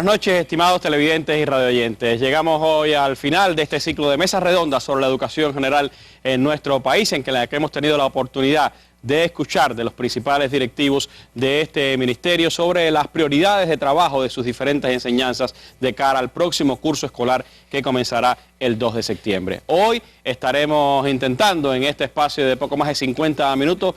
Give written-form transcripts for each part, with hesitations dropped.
Buenas noches, estimados televidentes y radioyentes. Llegamos hoy al final de este ciclo de mesas redondas sobre la educación general en nuestro país, en la que hemos tenido la oportunidad de escuchar de los principales directivos de este ministerio sobre las prioridades de trabajo de sus diferentes enseñanzas de cara al próximo curso escolar que comenzará el 2 de septiembre. Hoy estaremos intentando en este espacio de poco más de 50 minutos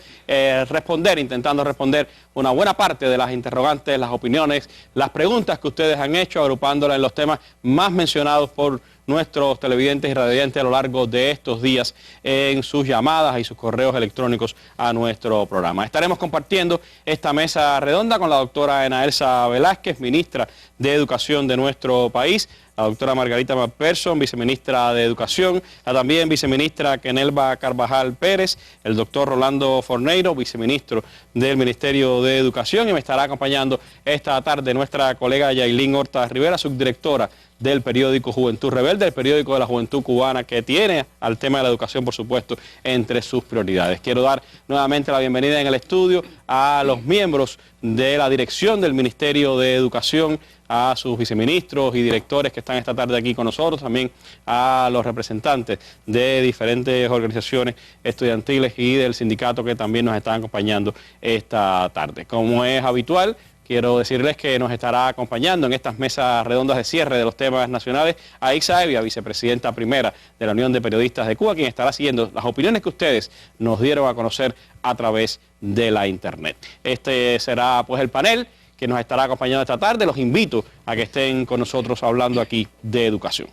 intentando responder una buena parte de las interrogantes, las opiniones, las preguntas que ustedes han hecho, agrupándolas en los temas más mencionados por nuestros televidentes y radioyentes a lo largo de estos días en sus llamadas y sus correos electrónicos a nuestro programa. Estaremos compartiendo esta mesa redonda con la doctora Ana Elsa Velázquez, ministra de Educación de nuestro país, la doctora Margarita McPherson, viceministra de Educación, la también viceministra Kenelba Carvajal Pérez, el doctor Rolando Forneiro, viceministro del Ministerio de Educación, y me estará acompañando esta tarde nuestra colega Yailin Horta Rivera, subdirectora del periódico Juventud Rebelde, el periódico de la juventud cubana que tiene al tema de la educación, por supuesto, entre sus prioridades. Quiero dar nuevamente la bienvenida en el estudio a los miembros de la dirección del Ministerio de Educación, a sus viceministros y directores que están esta tarde aquí con nosotros, también a los representantes de diferentes organizaciones estudiantiles y del sindicato que también nos están acompañando esta tarde. Como es habitual, quiero decirles que nos estará acompañando en estas mesas redondas de cierre de los temas nacionales Aixa Evia, vicepresidenta primera de la Unión de Periodistas de Cuba, quien estará siguiendo las opiniones que ustedes nos dieron a conocer a través de la internet. Este será pues el panel que nos estará acompañando esta tarde. Los invito a que estén con nosotros hablando aquí de educación.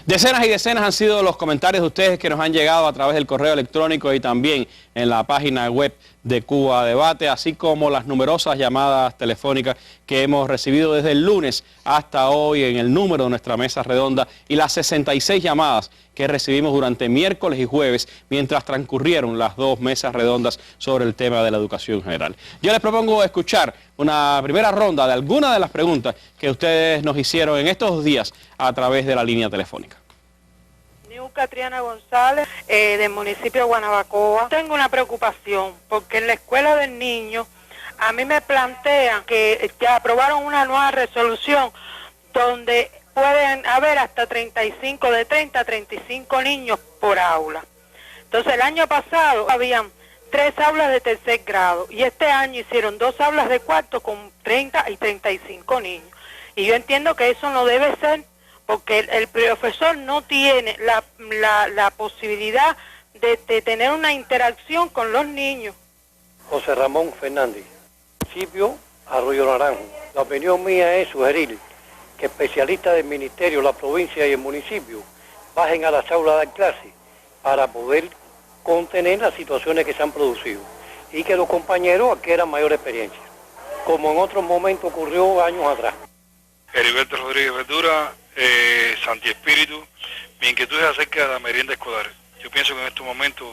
Decenas y decenas han sido los comentarios de ustedes que nos han llegado a través del correo electrónico y también en la página web de Cuba Debate, así como las numerosas llamadas telefónicas que hemos recibido desde el lunes hasta hoy en el número de nuestra mesa redonda y las 66 llamadas que recibimos durante miércoles y jueves mientras transcurrieron las dos mesas redondas sobre el tema de la educación general. Yo les propongo escuchar una primera ronda de algunas de las preguntas que ustedes nos hicieron en estos días a través de la línea telefónica. Catriana González, del municipio de Guanabacoa. Tengo una preocupación porque en la escuela del niño a mí me plantean que ya aprobaron una nueva resolución donde pueden haber hasta 30 a 35 niños por aula. Entonces el año pasado habían 3 aulas de tercer grado y este año hicieron 2 aulas de cuarto con 30 y 35 niños. Y yo entiendo que eso no debe ser, porque el profesor no tiene la posibilidad de tener una interacción con los niños. José Ramón Fernández, municipio Arroyo Naranjo. La opinión mía es sugerir que especialistas del ministerio, la provincia y el municipio bajen a las aulas a dar clases para poder contener las situaciones que se han producido y que los compañeros adquieran mayor experiencia, como en otros momentos ocurrió años atrás. Heriberto Rodríguez Verdura, Santi Espíritu. Mi inquietud es acerca de la merienda escolar. Yo pienso que en estos momentos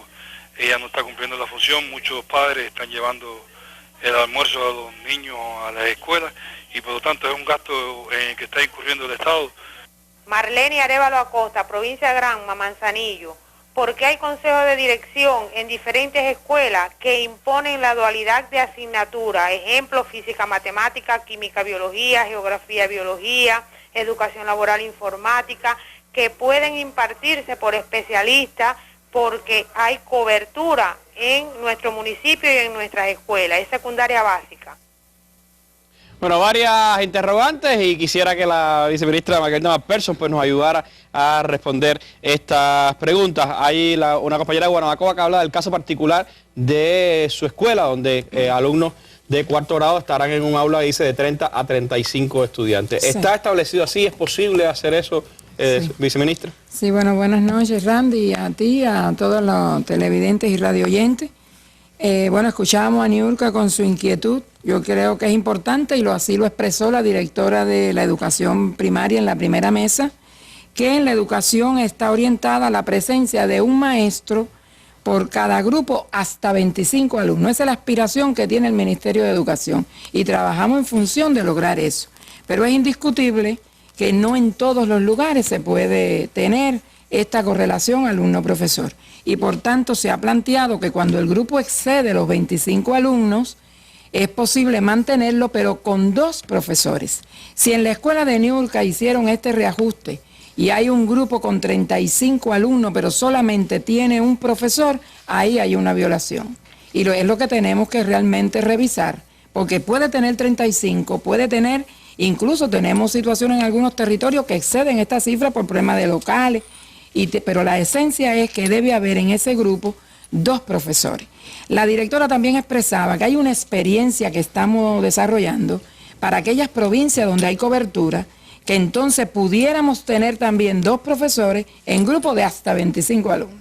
ella no está cumpliendo la función. Muchos padres están llevando el almuerzo a los niños a las escuelas y por lo tanto es un gasto en el que está incurriendo el Estado. Marlene Arévalo Acosta, provincia de Granma, Manzanillo. ¿Por qué hay consejos de dirección en diferentes escuelas que imponen la dualidad de asignatura? Ejemplo, física, matemática, química, biología, geografía, biología, educación laboral, informática, que pueden impartirse por especialistas porque hay cobertura en nuestro municipio y en nuestras escuelas, es secundaria básica. Bueno, varias interrogantes y quisiera que la viceministra Margarita McPherson pues nos ayudara a responder estas preguntas. Hay una compañera de Guanabacoa que habla del caso particular de su escuela, donde alumnos de cuarto grado estarán en un aula, dice, de 30 a 35 estudiantes. Sí. ¿Está establecido así? ¿Es posible hacer eso, sí, viceministra? Sí, bueno, buenas noches, Randy, a ti, a todos los televidentes y radioyentes. Bueno, escuchábamos a Niurka con su inquietud. Yo creo que es importante, y así lo expresó la directora de la educación primaria en la primera mesa, que en la educación está orientada a la presencia de un maestro por cada grupo hasta 25 alumnos. Esa es la aspiración que tiene el Ministerio de Educación y trabajamos en función de lograr eso. Pero es indiscutible que no en todos los lugares se puede tener esta correlación alumno-profesor. Y por tanto se ha planteado que cuando el grupo excede los 25 alumnos, es posible mantenerlo, pero con 2 profesores. Si en la escuela de Niurka hicieron este reajuste y hay un grupo con 35 alumnos, pero solamente tiene un profesor, ahí hay una violación. Y es lo que tenemos que realmente revisar, porque puede tener 35, puede tener, incluso tenemos situaciones en algunos territorios que exceden esta cifra por problemas de locales, pero la esencia es que debe haber en ese grupo 2 profesores. La directora también expresaba que hay una experiencia que estamos desarrollando para aquellas provincias donde hay cobertura, que entonces pudiéramos tener también 2 profesores en grupos de hasta 25 alumnos.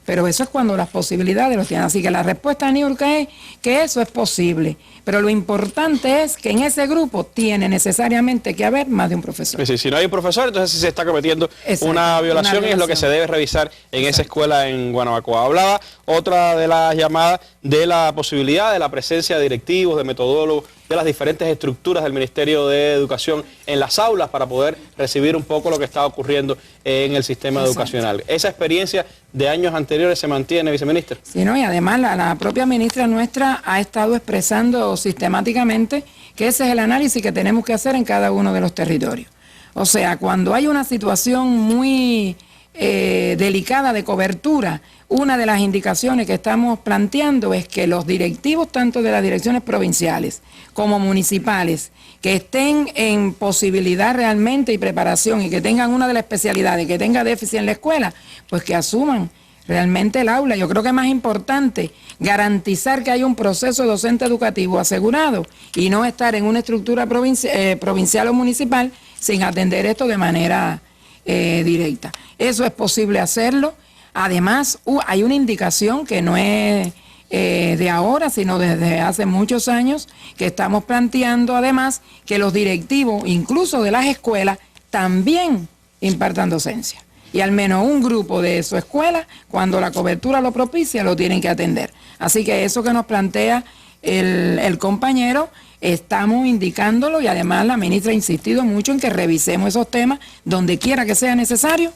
Pero eso es cuando las posibilidades los tienen. Así que la respuesta a Niurka es que eso es posible. Pero lo importante es que en ese grupo tiene necesariamente que haber más de un profesor. Es decir, si no hay un profesor, entonces sí se está cometiendo una violación y es lo que se debe revisar en esa escuela en Guanabacoa. Hablaba otra de las llamadas de la posibilidad de la presencia de directivos, de metodólogos, de las diferentes estructuras del Ministerio de Educación en las aulas para poder recibir un poco lo que está ocurriendo en el sistema educacional. ¿Esa experiencia de años anteriores se mantiene, viceministra? Sí, ¿no? Y además la propia ministra nuestra ha estado expresando sistemáticamente que ese es el análisis que tenemos que hacer en cada uno de los territorios. O sea, cuando hay una situación muy delicada de cobertura, una de las indicaciones que estamos planteando es que los directivos, tanto de las direcciones provinciales como municipales, que estén en posibilidad realmente y preparación y que tengan una de las especialidades, que tenga déficit en la escuela, pues que asuman realmente el aula. Yo creo que es más importante garantizar que hay un proceso docente educativo asegurado y no estar en una estructura provincial o municipal sin atender esto de manera directa. Eso es posible hacerlo. Además, hay una indicación que no es de ahora, sino desde hace muchos años, que estamos planteando además que los directivos, incluso de las escuelas, también impartan docencia. Y al menos un grupo de su escuela, cuando la cobertura lo propicia, lo tienen que atender. Así que eso que nos plantea el compañero, estamos indicándolo y además la ministra ha insistido mucho en que revisemos esos temas donde quiera que sea necesario,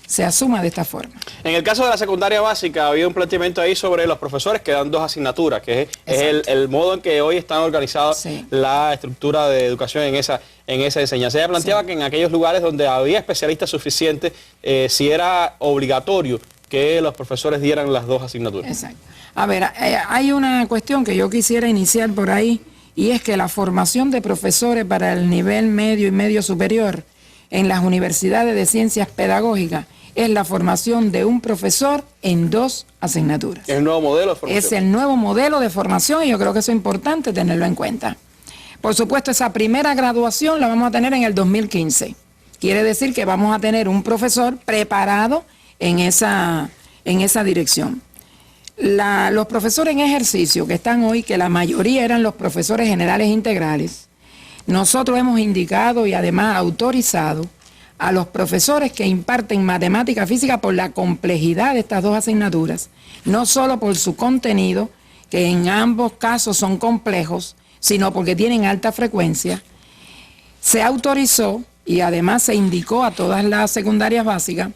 se asuma de esta forma. En el caso de la secundaria básica había un planteamiento ahí sobre los profesores que dan 2 asignaturas, que es el modo en que hoy están organizadas la estructura de educación en esa enseñanza. Ella planteaba que en aquellos lugares donde había especialistas suficientes, si era obligatorio que los profesores dieran las 2 asignaturas. Exacto. A ver, hay una cuestión que yo quisiera iniciar por ahí, y es que la formación de profesores para el nivel medio y medio superior en las universidades de ciencias pedagógicas es la formación de un profesor en 2 asignaturas. ¿Es el nuevo modelo de formación? Es el nuevo modelo de formación y yo creo que eso es importante tenerlo en cuenta. Por supuesto, esa primera graduación la vamos a tener en el 2015. Quiere decir que vamos a tener un profesor preparado en esa dirección. Los profesores en ejercicio que están hoy, que la mayoría eran los profesores generales integrales, nosotros hemos indicado y además autorizado a los profesores que imparten matemática física por la complejidad de estas 2 asignaturas, no solo por su contenido, que en ambos casos son complejos, sino porque tienen alta frecuencia. Se autorizó y además se indicó a todas las secundarias básicas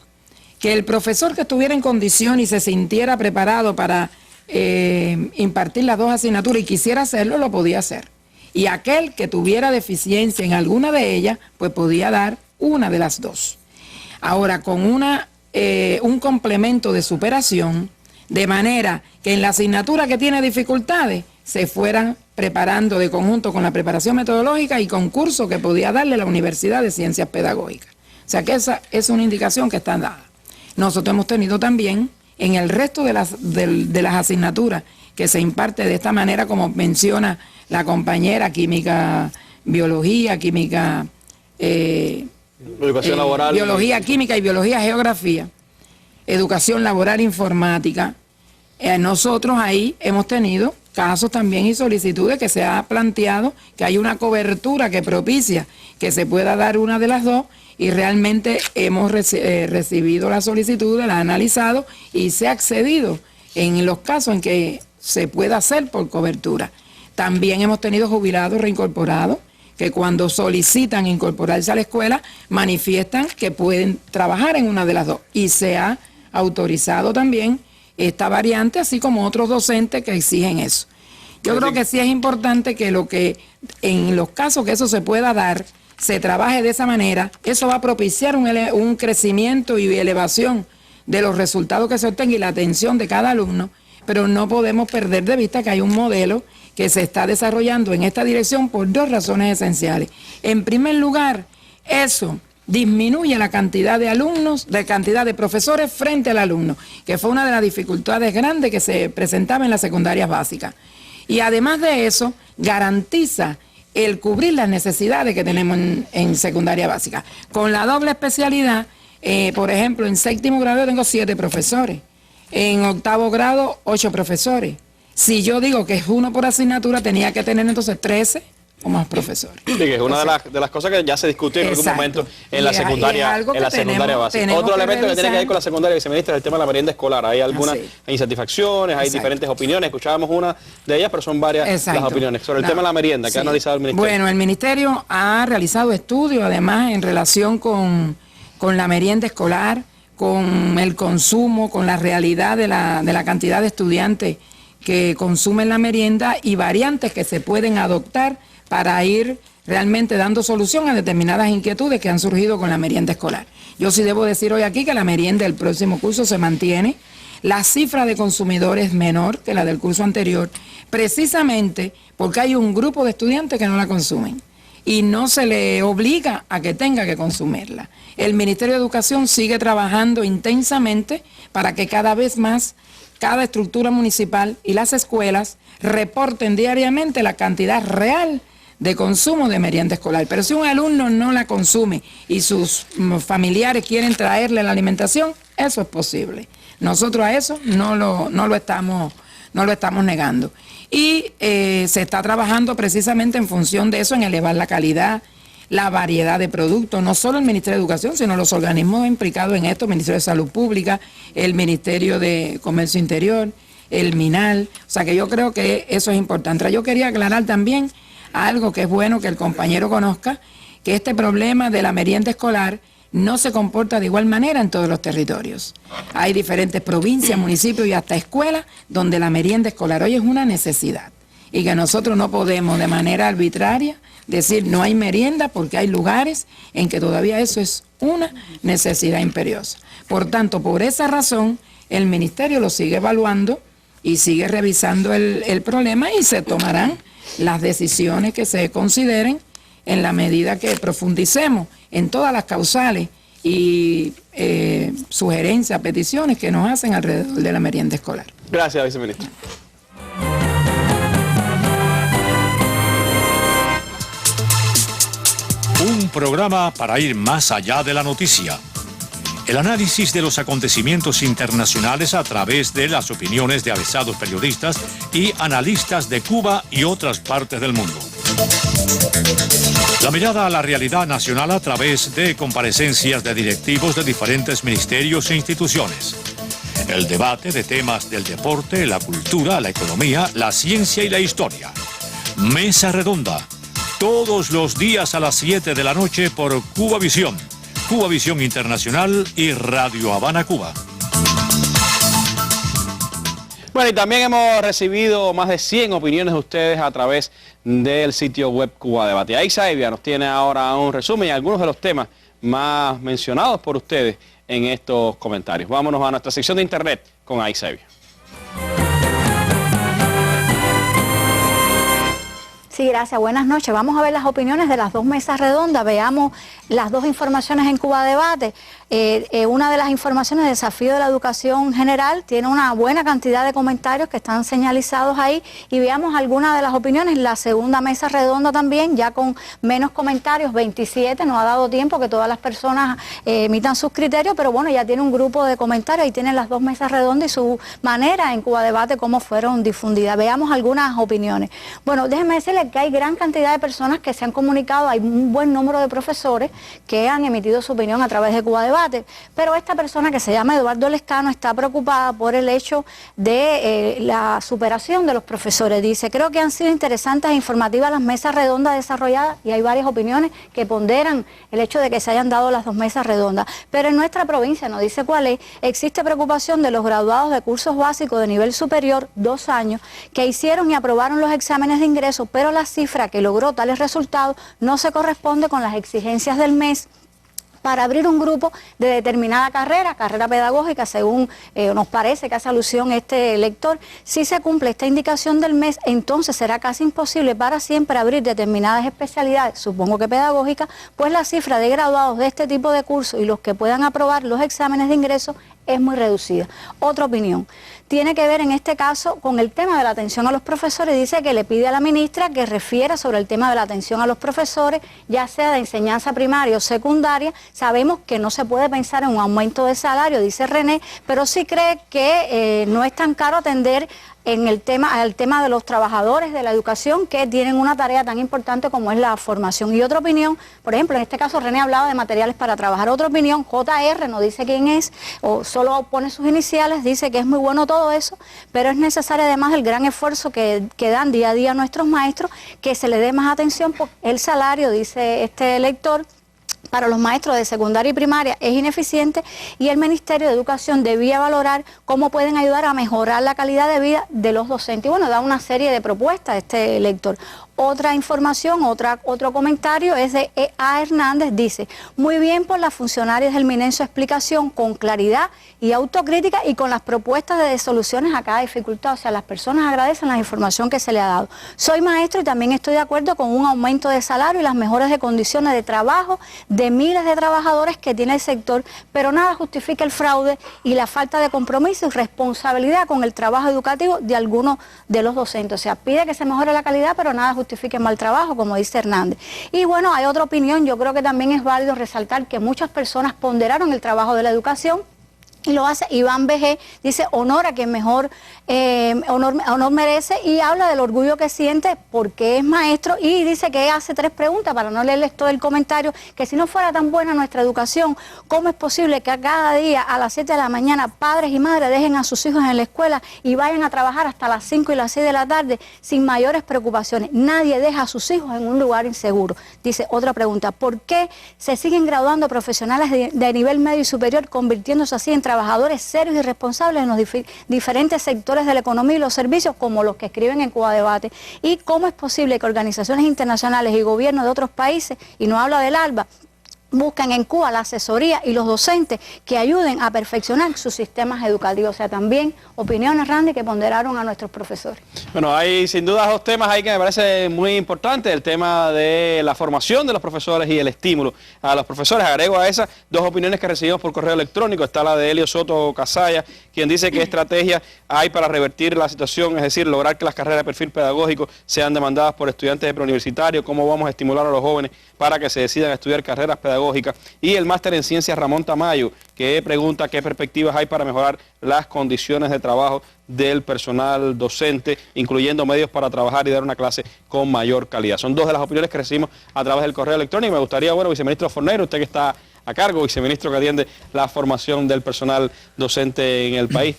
que el profesor que estuviera en condición y se sintiera preparado para impartir las 2 asignaturas y quisiera hacerlo, lo podía hacer. Y aquel que tuviera deficiencia en alguna de ellas, pues podía dar una de las 2. Ahora, con un complemento de superación, de manera que en la asignatura que tiene dificultades, se fueran preparando de conjunto con la preparación metodológica y concurso que podía darle la Universidad de Ciencias Pedagógicas. O sea que esa es una indicación que está dada. Nosotros hemos tenido también en el resto de las asignaturas que se imparte de esta manera, como menciona la compañera, química, biología, química, educación laboral, biología, química y biología, geografía, educación laboral, informática. Nosotros ahí hemos tenido casos también y solicitudes que se ha planteado que hay una cobertura que propicia que se pueda dar una de las 2 y realmente hemos recibido la solicitud, la ha analizado y se ha accedido en los casos en que se pueda hacer por cobertura. También hemos tenido jubilados reincorporados que cuando solicitan incorporarse a la escuela manifiestan que pueden trabajar en una de las dos, y se ha autorizado también esta variante, así como otros docentes que exigen eso. Yo creo que sí es importante que en los casos que eso se pueda dar, se trabaje de esa manera. Eso va a propiciar un crecimiento y elevación de los resultados que se obtengan y la atención de cada alumno, pero no podemos perder de vista que hay un modelo que se está desarrollando en esta dirección por dos razones esenciales. En primer lugar, eso disminuye la cantidad de alumnos, la cantidad de profesores frente al alumno, que fue una de las dificultades grandes que se presentaba en las secundarias básicas. Y además de eso, garantiza el cubrir las necesidades que tenemos en secundaria básica. Con la doble especialidad, por ejemplo, en séptimo grado tengo 7 profesores, en octavo grado 8 profesores. Si yo digo que es uno por asignatura, tenía que tener entonces 13 o más profesores. Sí, que es una de las cosas que ya se discutió en algún momento en la secundaria, básica. Otro elemento que tiene que ver con la secundaria, viceministra, es el tema de la merienda escolar. Hay algunas insatisfacciones, hay diferentes opiniones. Escuchábamos una de ellas, pero son varias las opiniones. Sobre el tema de la merienda, ¿qué ha analizado el Ministerio? Bueno, el Ministerio ha realizado estudios, además, en relación con la merienda escolar, con el consumo, con la realidad de la cantidad de estudiantes que consumen la merienda y variantes que se pueden adoptar para ir realmente dando solución a determinadas inquietudes que han surgido con la merienda escolar. Yo sí debo decir hoy aquí que la merienda del próximo curso se mantiene. La cifra de consumidores es menor que la del curso anterior, precisamente porque hay un grupo de estudiantes que no la consumen y no se le obliga a que tenga que consumirla. El Ministerio de Educación sigue trabajando intensamente para que cada vez más cada estructura municipal y las escuelas reporten diariamente la cantidad real de consumo de merienda escolar. Pero si un alumno no la consume y sus familiares quieren traerle la alimentación, eso es posible. Nosotros a eso no lo estamos negando. Y se está trabajando precisamente en función de eso, en elevar la calidad, la variedad de productos, no solo el Ministerio de Educación, sino los organismos implicados en esto, el Ministerio de Salud Pública, el Ministerio de Comercio Interior, el MINAL. O sea que yo creo que eso es importante. Yo quería aclarar también algo que es bueno que el compañero conozca, que este problema de la merienda escolar no se comporta de igual manera en todos los territorios. Hay diferentes provincias, municipios y hasta escuelas donde la merienda escolar hoy es una necesidad y que nosotros no podemos de manera arbitraria decir no hay merienda porque hay lugares en que todavía eso es una necesidad imperiosa. Por tanto, por esa razón, el Ministerio lo sigue evaluando y sigue revisando el problema y se tomarán las decisiones que se consideren en la medida que profundicemos en todas las causales y sugerencias, peticiones que nos hacen alrededor de la merienda escolar. Gracias, viceministra. Un programa para ir más allá de la noticia. El análisis de los acontecimientos internacionales a través de las opiniones de avesados periodistas y analistas de Cuba y otras partes del mundo. La mirada a la realidad nacional a través de comparecencias de directivos de diferentes ministerios e instituciones. El debate de temas del deporte, la cultura, la economía, la ciencia y la historia. Mesa Redonda. Todos los días a las 7 de la noche por Cubavisión, Cubavisión Internacional y Radio Habana, Cuba. Bueno, y también hemos recibido más de 100 opiniones de ustedes a través del sitio web Cuba Debate. Aiza Evia nos tiene ahora un resumen y algunos de los temas más mencionados por ustedes en estos comentarios. Vámonos a nuestra sección de internet con Aiza Evia. Sí, gracias. Buenas noches. Vamos a ver las opiniones de las dos mesas redondas. Veamos las dos informaciones en Cuba Debate. Una de las informaciones, desafío de la educación general, tiene una buena cantidad de comentarios que están señalizados ahí y veamos algunas de las opiniones. La segunda mesa redonda también, ya con menos comentarios, 27, no ha dado tiempo que todas las personas emitan sus criterios, pero bueno, ya tiene un grupo de comentarios, ahí tienen las dos mesas redondas y su manera en Cuba Debate, cómo fueron difundidas. Veamos algunas opiniones. Bueno, déjenme decirles que hay gran cantidad de personas que se han comunicado, hay un buen número de profesores que han emitido su opinión a través de Cuba Debate, pero esta persona que se llama Eduardo Lescano está preocupada por el hecho de la superación de los profesores. Dice, creo que han sido interesantes e informativas las mesas redondas desarrolladas y hay varias opiniones que ponderan el hecho de que se hayan dado las 2 mesas redondas, pero en nuestra provincia, no dice cuál es, existe preocupación de los graduados de cursos básicos de nivel superior, 2 años, que hicieron y aprobaron los exámenes de ingreso, pero la cifra que logró tales resultados no se corresponde con las exigencias del mes para abrir un grupo de determinada carrera pedagógica, según nos parece que hace alusión este lector. Si se cumple esta indicación del mes, entonces será casi imposible para siempre abrir determinadas especialidades, supongo que pedagógicas, pues la cifra de graduados de este tipo de cursos y los que puedan aprobar los exámenes de ingreso es muy reducida. Otra opinión tiene que ver en este caso con el tema de la atención a los profesores. Dice que le pide a la ministra que refiera sobre el tema de la atención a los profesores, ya sea de enseñanza primaria o secundaria. Sabemos que no se puede pensar en un aumento de salario, dice René, pero sí cree que no es tan caro atender al tema de los trabajadores de la educación que tienen una tarea tan importante como es la formación. Y otra opinión, por ejemplo, en este caso René hablaba de materiales para trabajar. Otra opinión, JR, no dice quién es, o solo pone sus iniciales, dice que es muy bueno todo eso, pero es necesario además el gran esfuerzo que dan día a día nuestros maestros, que se le dé más atención, porque el salario, dice este lector, para los maestros de secundaria y primaria es ineficiente y el Ministerio de Educación debía valorar cómo pueden ayudar a mejorar la calidad de vida de los docentes. Y bueno, da una serie de propuestas este lector. Otra información, otro comentario es de E.A. Hernández, dice, muy bien por las funcionarias del MINEN su explicación con claridad y autocrítica y con las propuestas de soluciones a cada dificultad. O sea, las personas agradecen la información que se le ha dado. Soy maestro y también estoy de acuerdo con un aumento de salario y las mejoras de condiciones de trabajo de miles de trabajadores que tiene el sector, pero nada justifica el fraude y la falta de compromiso y responsabilidad con el trabajo educativo de algunos de los docentes. O sea, pide que se mejore la calidad, pero nada justifica el mal trabajo, como dice Hernández. Y bueno, hay otra opinión, yo creo que también es válido resaltar que muchas personas ponderaron el trabajo de la educación. Y lo hace Iván BG, dice, honor a quien mejor honor merece, y habla del orgullo que siente porque es maestro, y dice que hace 3 preguntas, para no leerles todo el comentario, que si no fuera tan buena nuestra educación, ¿cómo es posible que a cada día a las 7 de la mañana padres y madres dejen a sus hijos en la escuela y vayan a trabajar hasta las 5 y las 6 de la tarde sin mayores preocupaciones? Nadie deja a sus hijos en un lugar inseguro. Dice, otra pregunta, ¿por qué se siguen graduando profesionales de nivel medio y superior, convirtiéndose así en trabajadores serios y responsables en los diferentes sectores de la economía y los servicios, como los que escriben en Cuba Debate? ¿Y cómo es posible que organizaciones internacionales y gobiernos de otros países, y no habla del ALBA, buscan en Cuba la asesoría y los docentes que ayuden a perfeccionar sus sistemas educativos? O sea, también opiniones, Randy, que ponderaron a nuestros profesores. Bueno, hay sin duda 2 temas ahí que me parece muy importante: el tema de la formación de los profesores y el estímulo a los profesores. Agrego a esas 2 opiniones que recibimos por correo electrónico. Está la de Helio Soto Casaya, quien dice qué estrategia hay para revertir la situación, es decir, lograr que las carreras de perfil pedagógico sean demandadas por estudiantes de preuniversitario, cómo vamos a estimular a los jóvenes para que se decidan a estudiar carreras pedagógicas. Y el máster en ciencias Ramón Tamayo, que pregunta qué perspectivas hay para mejorar las condiciones de trabajo del personal docente, incluyendo medios para trabajar y dar una clase con mayor calidad. Son 2 de las opiniones que recibimos a través del correo electrónico. Me gustaría, bueno, viceministro Fornero, usted que está a cargo, viceministro que atiende la formación del personal docente en el país,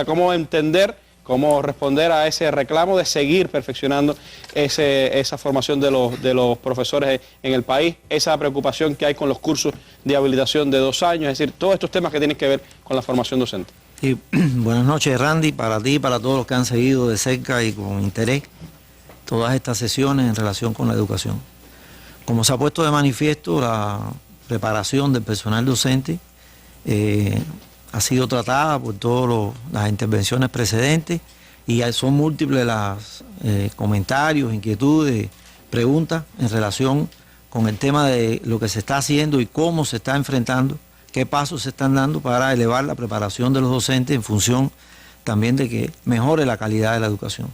cómo entender, cómo responder a ese reclamo de seguir perfeccionando esa formación de los profesores en el país, esa preocupación que hay con los cursos de habilitación de 2 años, es decir, todos estos temas que tienen que ver con la formación docente. Sí, buenas noches, Randy, para ti y para todos los que han seguido de cerca y con interés todas estas sesiones en relación con la educación. Como se ha puesto de manifiesto, la preparación del personal docente ha sido tratada por todas las intervenciones precedentes, y son múltiples los comentarios, inquietudes, preguntas en relación con el tema de lo que se está haciendo y cómo se está enfrentando, qué pasos se están dando para elevar la preparación de los docentes en función también de que mejore la calidad de la educación.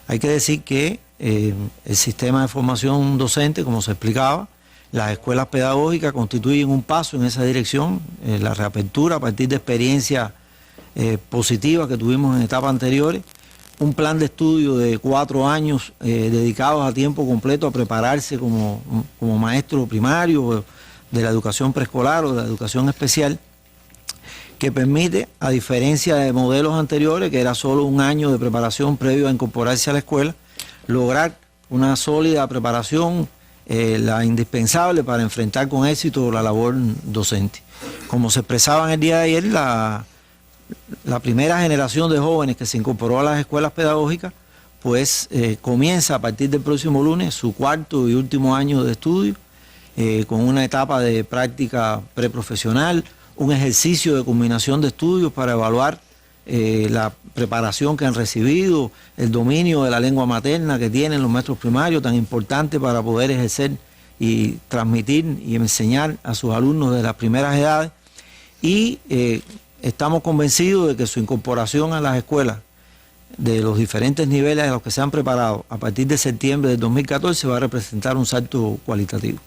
Hay que decir que el sistema de formación docente, como se explicaba, las escuelas pedagógicas constituyen un paso en esa dirección, la reapertura a partir de experiencias positivas que tuvimos en etapas anteriores, un plan de estudio de 4 años dedicados a tiempo completo a prepararse como maestro primario de la educación preescolar o de la educación especial, que permite, a diferencia de modelos anteriores, que era solo 1 año de preparación previo a incorporarse a la escuela, lograr una sólida preparación, la indispensable para enfrentar con éxito la labor docente. Como se expresaba en el día de ayer, la primera generación de jóvenes que se incorporó a las escuelas pedagógicas, pues comienza a partir del próximo lunes su 4º y último año de estudio, con una etapa de práctica preprofesional, un ejercicio de culminación de estudios para evaluar la preparación que han recibido, el dominio de la lengua materna que tienen los maestros primarios, tan importante para poder ejercer y transmitir y enseñar a sus alumnos de las primeras edades. Y estamos convencidos de que su incorporación a las escuelas de los diferentes niveles a los que se han preparado a partir de septiembre del 2014 va a representar un salto cualitativo.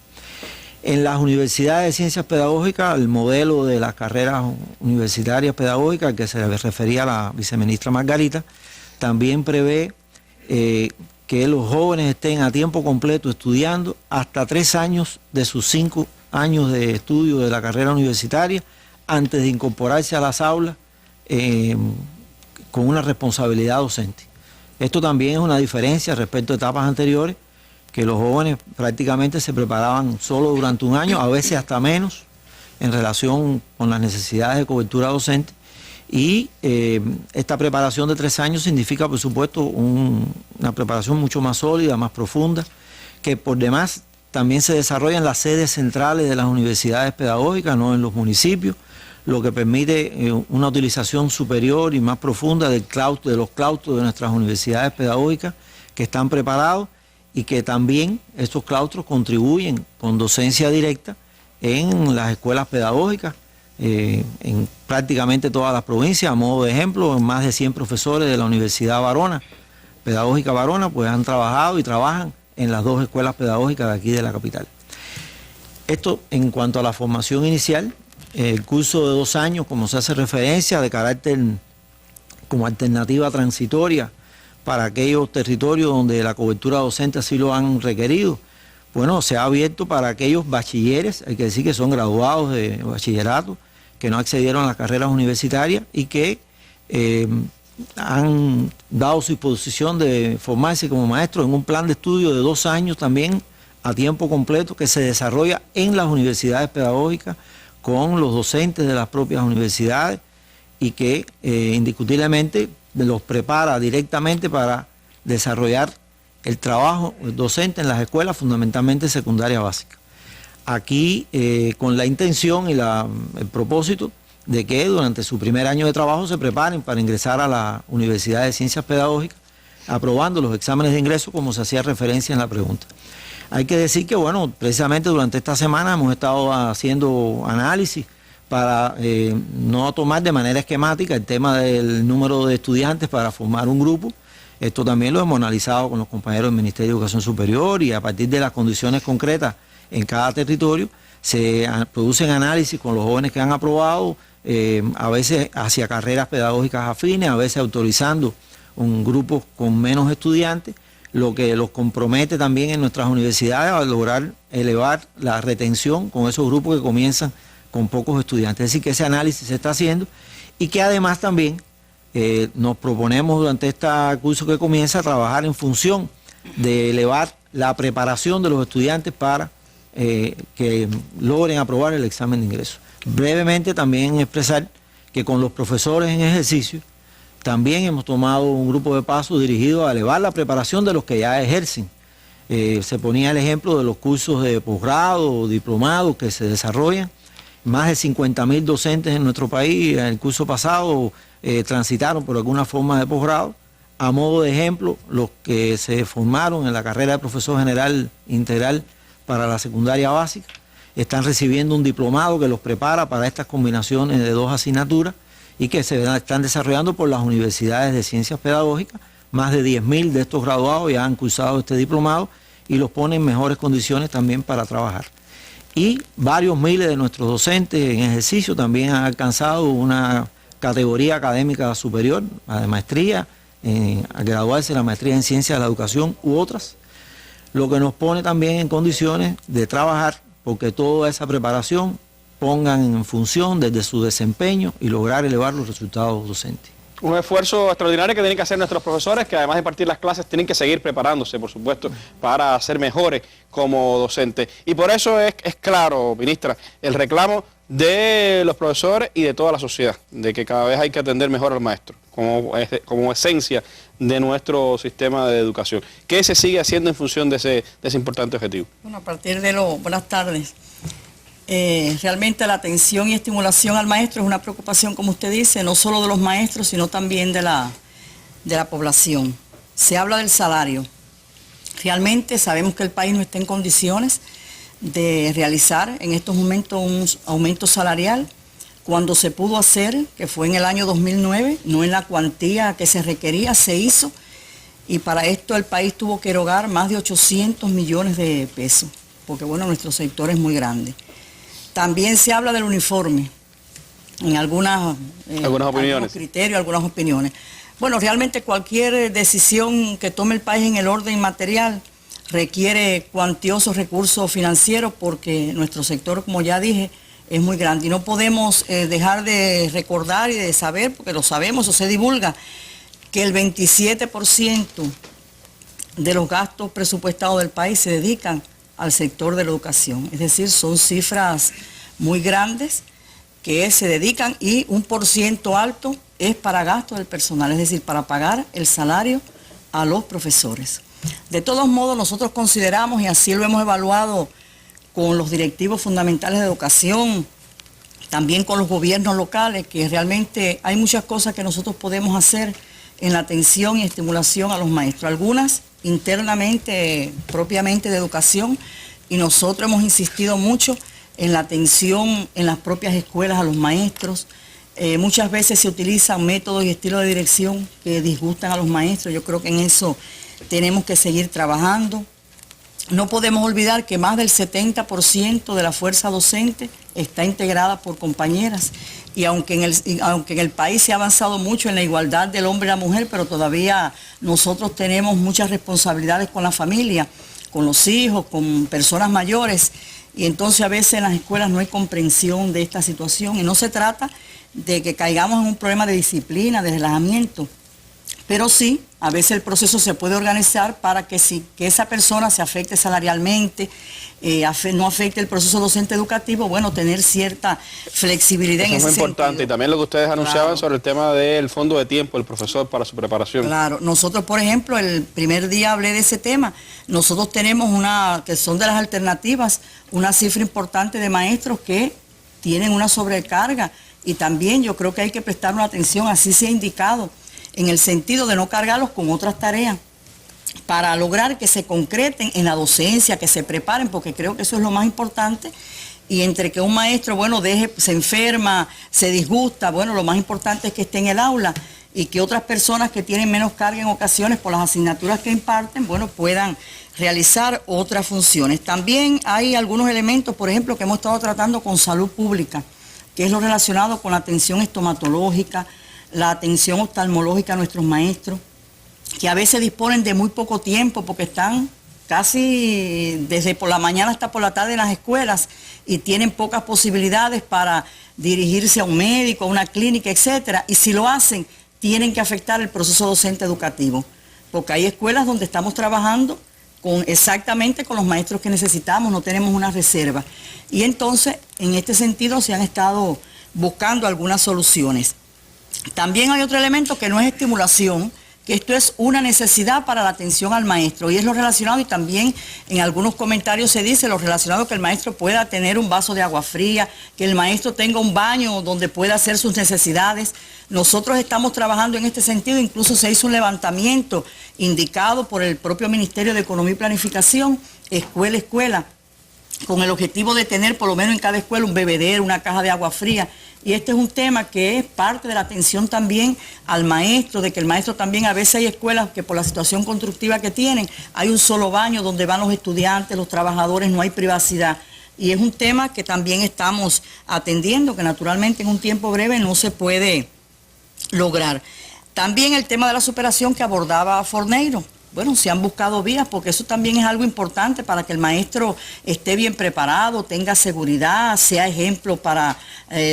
En las universidades de ciencias pedagógicas, el modelo de las carreras universitarias pedagógicas, al que se refería la viceministra Margarita, también prevé que los jóvenes estén a tiempo completo estudiando hasta 3 años de sus 5 años de estudio de la carrera universitaria antes de incorporarse a las aulas con una responsabilidad docente. Esto también es una diferencia respecto a etapas anteriores, que los jóvenes prácticamente se preparaban solo durante 1 año, a veces hasta menos, en relación con las necesidades de cobertura docente. Y esta preparación de 3 años significa, por supuesto, una preparación mucho más sólida, más profunda, que por demás también se desarrolla en las sedes centrales de las universidades pedagógicas, no en los municipios, lo que permite una utilización superior y más profunda de los claustros de nuestras universidades pedagógicas que están preparados, y que también estos claustros contribuyen con docencia directa en las escuelas pedagógicas, en prácticamente todas las provincias. A modo de ejemplo, más de 100 profesores de la Universidad Barona, Pedagógica Barona, pues han trabajado y trabajan en las 2 escuelas pedagógicas de aquí de la capital. Esto en cuanto a la formación inicial, el curso de 2 años, como se hace referencia, de carácter como alternativa transitoria para aquellos territorios donde la cobertura docente así lo han requerido. Bueno, se ha abierto para aquellos bachilleres, hay que decir que son graduados de bachillerato, que no accedieron a las carreras universitarias y que han dado su disposición de formarse como maestros en un plan de estudio de 2 años también a tiempo completo que se desarrolla en las universidades pedagógicas con los docentes de las propias universidades y que indiscutiblemente los prepara directamente para desarrollar el trabajo docente en las escuelas, fundamentalmente secundaria básica. Aquí con la intención y el propósito de que durante su primer año de trabajo se preparen para ingresar a la Universidad de Ciencias Pedagógicas, aprobando los exámenes de ingreso como se hacía referencia en la pregunta. Hay que decir que, bueno, precisamente durante esta semana hemos estado haciendo análisis para no tomar de manera esquemática el tema del número de estudiantes para formar un grupo. Esto también lo hemos analizado con los compañeros del Ministerio de Educación Superior y a partir de las condiciones concretas en cada territorio se producen análisis con los jóvenes que han aprobado, a veces hacia carreras pedagógicas afines, a veces autorizando un grupo con menos estudiantes, lo que los compromete también en nuestras universidades a lograr elevar la retención con esos grupos que comienzan con pocos estudiantes. Es decir, que ese análisis se está haciendo y que además también nos proponemos durante este curso que comienza a trabajar en función de elevar la preparación de los estudiantes para que logren aprobar el examen de ingreso. Brevemente también expresar que con los profesores en ejercicio también hemos tomado un grupo de pasos dirigido a elevar la preparación de los que ya ejercen. Se ponía el ejemplo de los cursos de posgrado o diplomados que se desarrollan. Más de 50.000 docentes en nuestro país en el curso pasado transitaron por alguna forma de posgrado. A modo de ejemplo, los que se formaron en la carrera de profesor general integral para la secundaria básica están recibiendo un diplomado que los prepara para estas combinaciones de 2 asignaturas y que se están desarrollando por las universidades de ciencias pedagógicas. Más de 10.000 de estos graduados ya han cursado este diplomado y los ponen en mejores condiciones también para trabajar. Y varios miles de nuestros docentes en ejercicio también han alcanzado una categoría académica superior, la de maestría, a graduarse en la maestría en Ciencias de la Educación u otras, lo que nos pone también en condiciones de trabajar porque toda esa preparación pongan en función desde su desempeño y lograr elevar los resultados docentes. Un esfuerzo extraordinario que tienen que hacer nuestros profesores, que además de impartir las clases tienen que seguir preparándose, por supuesto, para ser mejores como docentes. Y por eso es claro, ministra, el reclamo de los profesores y de toda la sociedad, de que cada vez hay que atender mejor al maestro, como esencia de nuestro sistema de educación. ¿Qué se sigue haciendo en función de ese importante objetivo? Bueno, a partir de buenas tardes. Realmente la atención y estimulación al maestro es una preocupación, como usted dice, no solo de los maestros, sino también de la población. Se habla del salario. Realmente sabemos que el país no está en condiciones de realizar en estos momentos un aumento salarial. Cuando se pudo hacer, que fue en el año 2009, no en la cuantía que se requería, se hizo. Y para esto el país tuvo que erogar más de 800 millones de pesos, porque bueno, nuestro sector es muy grande. También se habla del uniforme, en algunas opiniones. Criterios, algunas opiniones. Bueno, realmente cualquier decisión que tome el país en el orden material requiere cuantiosos recursos financieros porque nuestro sector, como ya dije, es muy grande. Y no podemos dejar de recordar y de saber, porque lo sabemos, eso se divulga, que el 27% de los gastos presupuestados del país se dedican al sector de la educación. Es decir, son cifras muy grandes que se dedican y un % alto es para gastos del personal, es decir, para pagar el salario a los profesores. De todos modos, nosotros consideramos, y así lo hemos evaluado con los directivos fundamentales de educación, también con los gobiernos locales, que realmente hay muchas cosas que nosotros podemos hacer en la atención y estimulación a los maestros. Algunas internamente, propiamente de educación, y nosotros hemos insistido mucho en la atención en las propias escuelas a los maestros. Muchas veces se utilizan métodos y estilos de dirección que disgustan a los maestros. Yo creo que en eso tenemos que seguir trabajando. No podemos olvidar que más del 70% de la fuerza docente está integrada por compañeras. Y aunque en el país se ha avanzado mucho en la igualdad del hombre y la mujer, pero todavía nosotros tenemos muchas responsabilidades con la familia, con los hijos, con personas mayores, y entonces a veces en las escuelas no hay comprensión de esta situación, y no se trata de que caigamos en un problema de disciplina, de relajamiento, pero sí, a veces el proceso se puede organizar para que esa persona se afecte salarialmente, no afecte el proceso docente educativo, bueno, tener cierta flexibilidad en ese sentido. Eso es muy importante, y también lo que ustedes anunciaban sobre el tema del fondo de tiempo del profesor para su preparación. Claro, nosotros por ejemplo, el primer día hablé de ese tema, nosotros tenemos que son de las alternativas, una cifra importante de maestros que tienen una sobrecarga, y también yo creo que hay que prestar una atención, así se ha indicado, en el sentido de no cargarlos con otras tareas, para lograr que se concreten en la docencia, que se preparen, porque creo que eso es lo más importante. Y entre que un maestro, bueno, se enferma, se disgusta, bueno, lo más importante es que esté en el aula y que otras personas que tienen menos carga en ocasiones por las asignaturas que imparten, bueno, puedan realizar otras funciones. También hay algunos elementos, por ejemplo, que hemos estado tratando con salud pública, que es lo relacionado con la atención estomatológica, la atención oftalmológica a nuestros maestros, que a veces disponen de muy poco tiempo porque están casi desde por la mañana hasta por la tarde en las escuelas y tienen pocas posibilidades para dirigirse a un médico, a una clínica, etcétera. Y si lo hacen, tienen que afectar el proceso docente educativo, porque hay escuelas donde estamos trabajando exactamente con los maestros que necesitamos, no tenemos una reserva. Y entonces, en este sentido, se han estado buscando algunas soluciones. También hay otro elemento que no es estimulación, que esto es una necesidad para la atención al maestro, y es lo relacionado, y también en algunos comentarios se dice lo relacionado, que el maestro pueda tener un vaso de agua fría, que el maestro tenga un baño donde pueda hacer sus necesidades. Nosotros estamos trabajando en este sentido, incluso se hizo un levantamiento indicado por el propio Ministerio de Economía y Planificación, escuela a escuela, con el objetivo de tener por lo menos en cada escuela un bebedero, una caja de agua fría. Y este es un tema que es parte de la atención también al maestro, de que el maestro también, a veces hay escuelas que por la situación constructiva que tienen, hay un solo baño donde van los estudiantes, los trabajadores, no hay privacidad. Y es un tema que también estamos atendiendo, que naturalmente en un tiempo breve no se puede lograr. También el tema de la superación que abordaba Forneiro. Bueno, se han buscado vías porque eso también es algo importante para que el maestro esté bien preparado, tenga seguridad, sea ejemplo para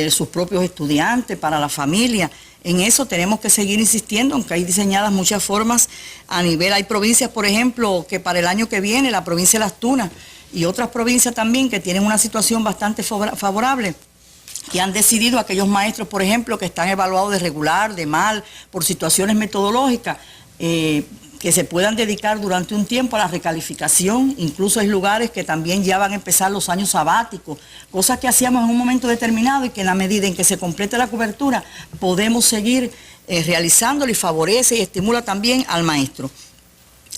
sus propios estudiantes, para la familia. En eso tenemos que seguir insistiendo, aunque hay diseñadas muchas formas a nivel. Hay provincias, por ejemplo, que para el año que viene, la provincia de Las Tunas y otras provincias también que tienen una situación bastante favorable, que han decidido aquellos maestros, por ejemplo, que están evaluados de regular, de mal, por situaciones metodológicas, que se puedan dedicar durante un tiempo a la recalificación. Incluso hay lugares que también ya van a empezar los años sabáticos, cosas que hacíamos en un momento determinado y que en la medida en que se complete la cobertura podemos seguir realizándolo, y favorece y estimula también al maestro.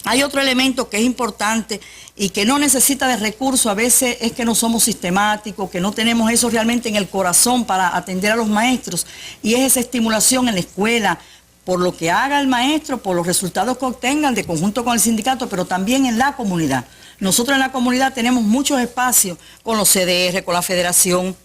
Hay otro elemento que es importante y que no necesita de recursos, a veces es que no somos sistemáticos, que no tenemos eso realmente en el corazón para atender a los maestros, y es esa estimulación en la escuela, por lo que haga el maestro, por los resultados que obtengan de conjunto con el sindicato, pero también en la comunidad. Nosotros en la comunidad tenemos muchos espacios con los CDR, con la federación,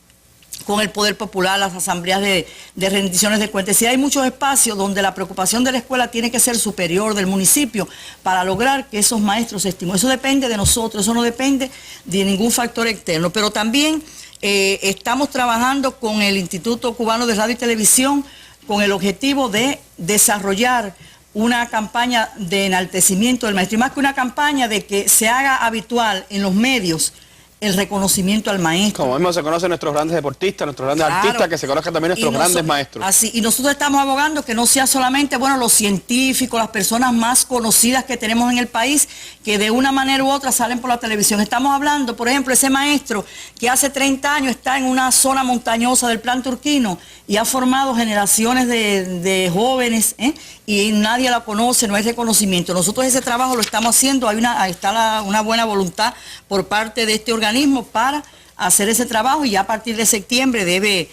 con el Poder Popular, las asambleas de rendiciones de cuentas. Y hay muchos espacios donde la preocupación de la escuela tiene que ser superior del municipio para lograr que esos maestros se estimulen. Eso depende de nosotros, eso no depende de ningún factor externo. Pero también estamos trabajando con el Instituto Cubano de Radio y Televisión con el objetivo de desarrollar una campaña de enaltecimiento del maestro, y más que una campaña, de que se haga habitual en los medios el reconocimiento al maestro. Como mismo se conocen nuestros grandes deportistas, nuestros grandes artistas, que se conozcan también nuestros grandes maestros. Así, y nosotros estamos abogando que no sea solamente, bueno, los científicos, las personas más conocidas que tenemos en el país, que de una manera u otra salen por la televisión. Estamos hablando, por ejemplo, ese maestro que hace 30 años está en una zona montañosa del Plan Turquino y ha formado generaciones de jóvenes, y nadie la conoce, no hay reconocimiento. Nosotros ese trabajo lo estamos haciendo, está una buena voluntad por parte de este organismo para hacer ese trabajo, y ya a partir de septiembre debe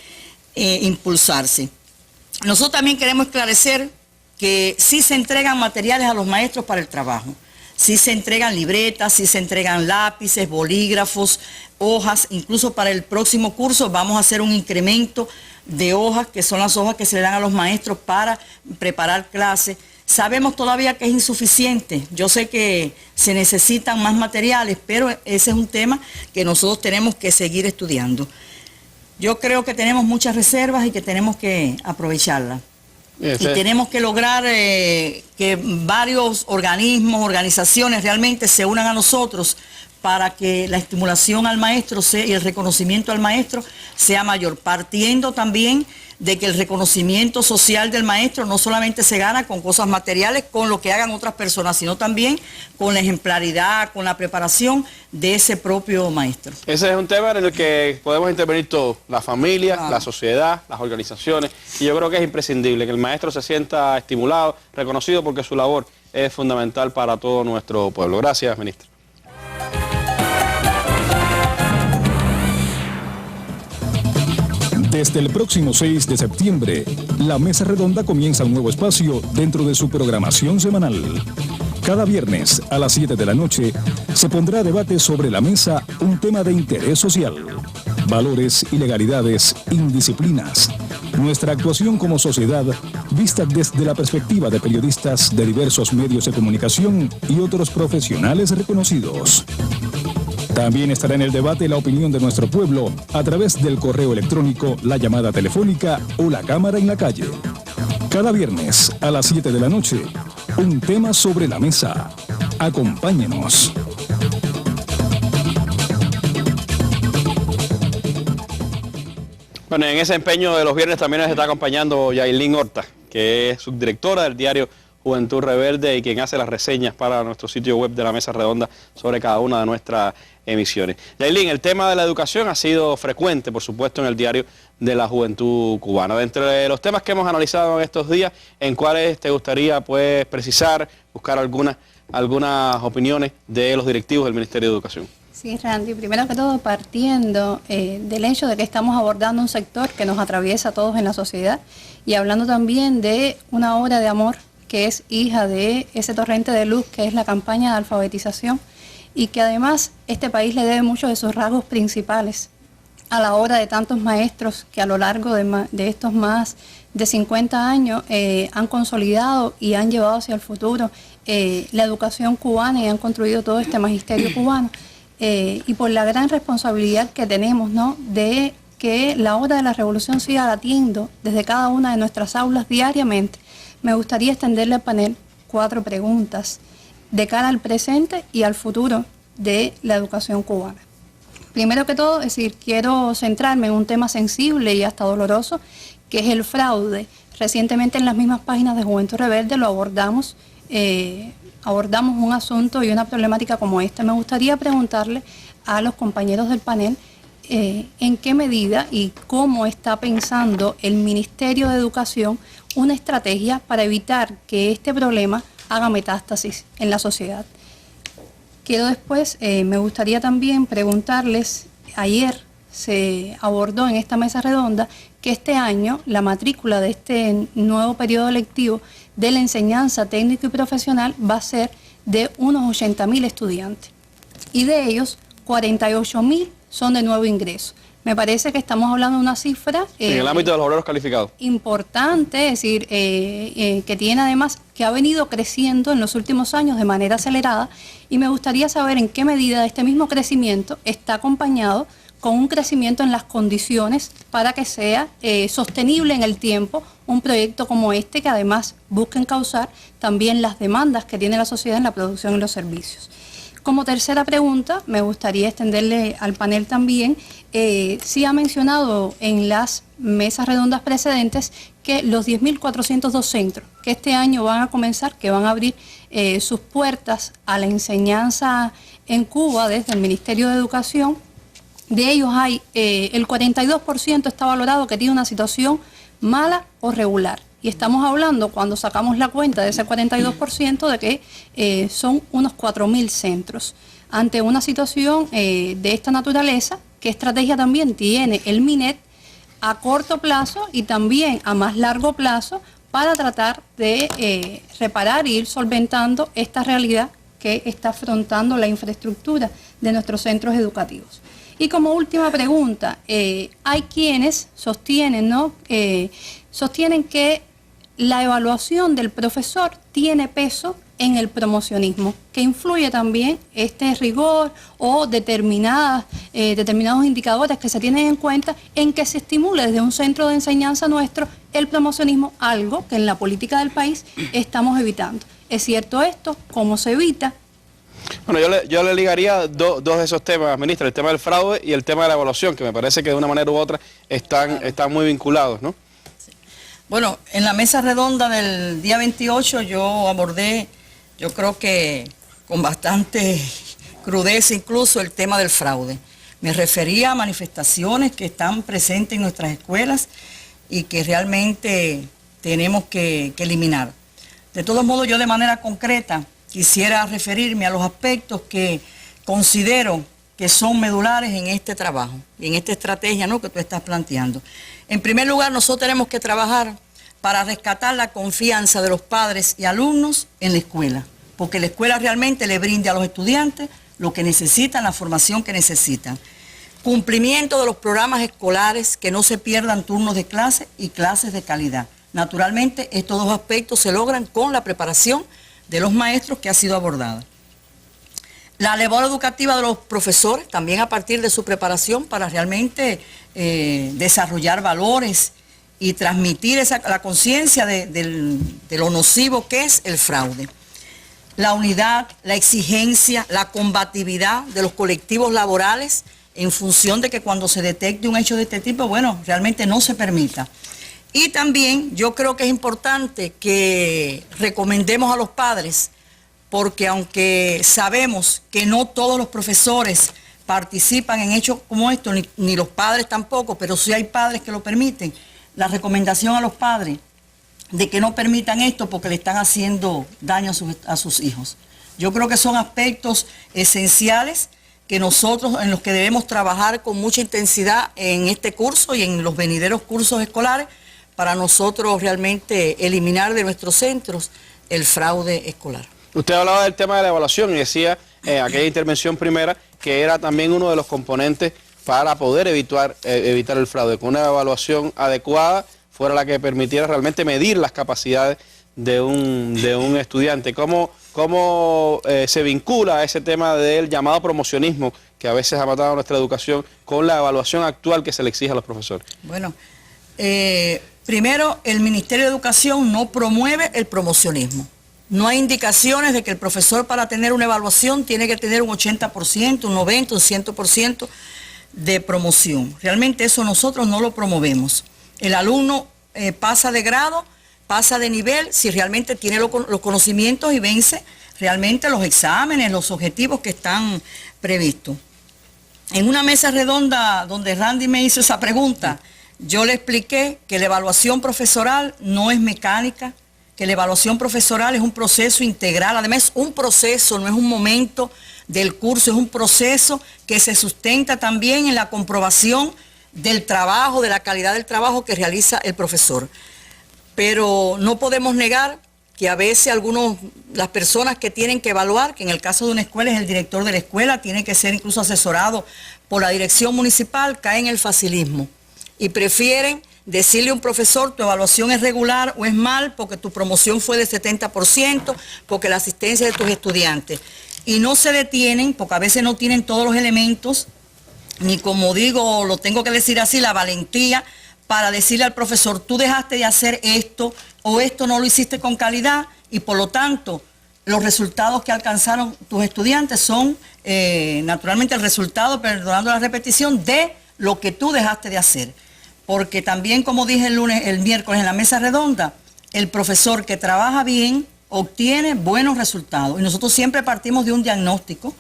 impulsarse. Nosotros también queremos esclarecer que sí se entregan materiales a los maestros para el trabajo, sí se entregan libretas, sí se entregan lápices, bolígrafos, hojas. Incluso para el próximo curso vamos a hacer un incremento de hojas, que son las hojas que se le dan a los maestros para preparar clases. Sabemos todavía que es insuficiente, yo sé que se necesitan más materiales, pero ese es un tema que nosotros tenemos que seguir estudiando. Yo creo que tenemos muchas reservas y que tenemos que aprovecharlas. Y tenemos que lograr que varios organismos, organizaciones realmente se unan a nosotros para que la estimulación al maestro y el reconocimiento al maestro sea mayor, partiendo también de que el reconocimiento social del maestro no solamente se gana con cosas materiales, con lo que hagan otras personas, sino también con la ejemplaridad, con la preparación de ese propio maestro. Ese es un tema en el que podemos intervenir todos, la familia, la sociedad, las organizaciones, y yo creo que es imprescindible que el maestro se sienta estimulado, reconocido, porque su labor es fundamental para todo nuestro pueblo. Gracias, ministro. Desde el próximo 6 de septiembre, la Mesa Redonda comienza un nuevo espacio dentro de su programación semanal. Cada viernes a las 7 de la noche se pondrá a debate sobre la mesa un tema de interés social: valores, ilegalidades, indisciplinas. Nuestra actuación como sociedad vista desde la perspectiva de periodistas de diversos medios de comunicación y otros profesionales reconocidos. También estará en el debate la opinión de nuestro pueblo a través del correo electrónico, la llamada telefónica o la cámara en la calle. Cada viernes a las 7 de la noche, un tema sobre la mesa. Acompáñenos. Bueno, en ese empeño de los viernes también nos está acompañando Yailin Horta, que es subdirectora del diario Juventud Rebelde y quien hace las reseñas para nuestro sitio web de la Mesa Redonda sobre cada una de nuestras emisiones. Yailin, el tema de la educación ha sido frecuente, por supuesto, en el diario de la Juventud Cubana. De entre los temas que hemos analizado en estos días, ¿en cuáles te gustaría pues precisar, buscar algunas opiniones de los directivos del Ministerio de Educación? Sí, Randy, primero que todo partiendo del hecho de que estamos abordando un sector que nos atraviesa a todos en la sociedad y hablando también de una obra de amor que es hija de ese torrente de luz que es la campaña de alfabetización y que además este país le debe muchos de sus rasgos principales a la obra de tantos maestros que a lo largo de estos más de 50 años han consolidado y han llevado hacia el futuro la educación cubana y han construido todo este magisterio cubano, y por la gran responsabilidad que tenemos, ¿no?, de que la obra de la revolución siga latiendo desde cada una de nuestras aulas diariamente. Me gustaría extenderle al panel 4 preguntas de cara al presente y al futuro de la educación cubana. Primero que todo, es decir, quiero centrarme en un tema sensible y hasta doloroso, que es el fraude. Recientemente en las mismas páginas de Juventud Rebelde lo abordamos, abordamos un asunto y una problemática como esta. Me gustaría preguntarle a los compañeros del panel en qué medida y cómo está pensando el Ministerio de Educación una estrategia para evitar que este problema haga metástasis en la sociedad. Quiero después, me gustaría también preguntarles, ayer se abordó en esta mesa redonda que este año la matrícula de este nuevo periodo lectivo de la enseñanza técnico y profesional va a ser de unos 80.000 estudiantes y de ellos 48.000 son de nuevo ingreso. Me parece que estamos hablando de una cifra en el ámbito de los obreros calificados importante, es decir, que tiene además, que ha venido creciendo en los últimos años de manera acelerada, y me gustaría saber en qué medida este mismo crecimiento está acompañado con un crecimiento en las condiciones para que sea sostenible en el tiempo un proyecto como este, que además busca encauzar también las demandas que tiene la sociedad en la producción y los servicios. Como tercera pregunta, me gustaría extenderle al panel también, sí ha mencionado en las mesas redondas precedentes que los 10.402 centros que este año van a comenzar, que van a abrir sus puertas a la enseñanza en Cuba desde el Ministerio de Educación, de ellos hay, el 42% está valorado que tiene una situación mala o regular. Y estamos hablando, cuando sacamos la cuenta de ese 42%, de que son unos 4.000 centros. Ante una situación de esta naturaleza, ¿qué estrategia también tiene el MINET a corto plazo y también a más largo plazo para tratar de reparar e ir solventando esta realidad que está afrontando la infraestructura de nuestros centros educativos? Y como última pregunta, hay quienes sostienen, ¿no?, sostienen que la evaluación del profesor tiene peso en el promocionismo, que influye también este rigor o determinados indicadores que se tienen en cuenta en que se estimule desde un centro de enseñanza nuestro el promocionismo, algo que en la política del país estamos evitando. ¿Es cierto esto? ¿Cómo se evita? Bueno, yo le ligaría dos de esos temas, ministra, el tema del fraude y el tema de la evaluación, que me parece que de una manera u otra están muy vinculados, ¿no? Bueno, en la mesa redonda del día 28 yo abordé, yo creo que con bastante crudeza incluso, el tema del fraude. Me refería a manifestaciones que están presentes en nuestras escuelas y que realmente tenemos que eliminar. De todos modos, yo de manera concreta quisiera referirme a los aspectos que considero que son medulares en este trabajo y en esta estrategia, ¿no?, que tú estás planteando. En primer lugar, nosotros tenemos que trabajar para rescatar la confianza de los padres y alumnos en la escuela, porque la escuela realmente le brinde a los estudiantes lo que necesitan, la formación que necesitan. Cumplimiento de los programas escolares, que no se pierdan turnos de clase y clases de calidad. Naturalmente, estos dos aspectos se logran con la preparación de los maestros que ha sido abordada. La labor educativa de los profesores, también a partir de su preparación para realmente desarrollar valores y transmitir la conciencia de lo nocivo que es el fraude. La unidad, la exigencia, la combatividad de los colectivos laborales en función de que cuando se detecte un hecho de este tipo, bueno, realmente no se permita. Y también yo creo que es importante que recomendemos a los padres, porque aunque sabemos que no todos los profesores participan en hechos como estos, ni los padres tampoco, pero sí hay padres que lo permiten, la recomendación a los padres de que no permitan esto porque le están haciendo daño a sus hijos. Yo creo que son aspectos esenciales que nosotros, en los que debemos trabajar con mucha intensidad en este curso y en los venideros cursos escolares, para nosotros realmente eliminar de nuestros centros el fraude escolar. Usted hablaba del tema de la evaluación y decía, aquella intervención primera, que era también uno de los componentes para poder evitar el fraude, con una evaluación adecuada fuera la que permitiera realmente medir las capacidades de un estudiante. ¿Cómo se vincula ese tema del llamado promocionismo que a veces ha matado a nuestra educación con la evaluación actual que se le exige a los profesores? Bueno, primero, el Ministerio de Educación no promueve el promocionismo. No hay indicaciones de que el profesor para tener una evaluación tiene que tener un 80%, un 90%, un 100% de promoción. Realmente eso nosotros no lo promovemos. El alumno pasa de grado, pasa de nivel, si realmente tiene los conocimientos y vence realmente los exámenes, los objetivos que están previstos. En una mesa redonda donde Randy me hizo esa pregunta, yo le expliqué que la evaluación profesoral no es mecánica, que la evaluación profesoral es un proceso integral, además es un proceso, no es un momento del curso, es un proceso que se sustenta también en la comprobación del trabajo, de la calidad del trabajo que realiza el profesor. Pero no podemos negar que a veces las personas que tienen que evaluar, que en el caso de una escuela es el director de la escuela, tiene que ser incluso asesorado por la dirección municipal, caen en el facilismo y prefieren decirle a un profesor tu evaluación es regular o es mal porque tu promoción fue del 70%, porque la asistencia de tus estudiantes. Y no se detienen porque a veces no tienen todos los elementos, ni como digo, lo tengo que decir así, la valentía para decirle al profesor, tú dejaste de hacer esto o esto no lo hiciste con calidad y por lo tanto los resultados que alcanzaron tus estudiantes son naturalmente el resultado, perdonando la repetición, de lo que tú dejaste de hacer. Porque también, como dije el miércoles en la mesa redonda, el profesor que trabaja bien obtiene buenos resultados. Y nosotros siempre partimos de un diagnóstico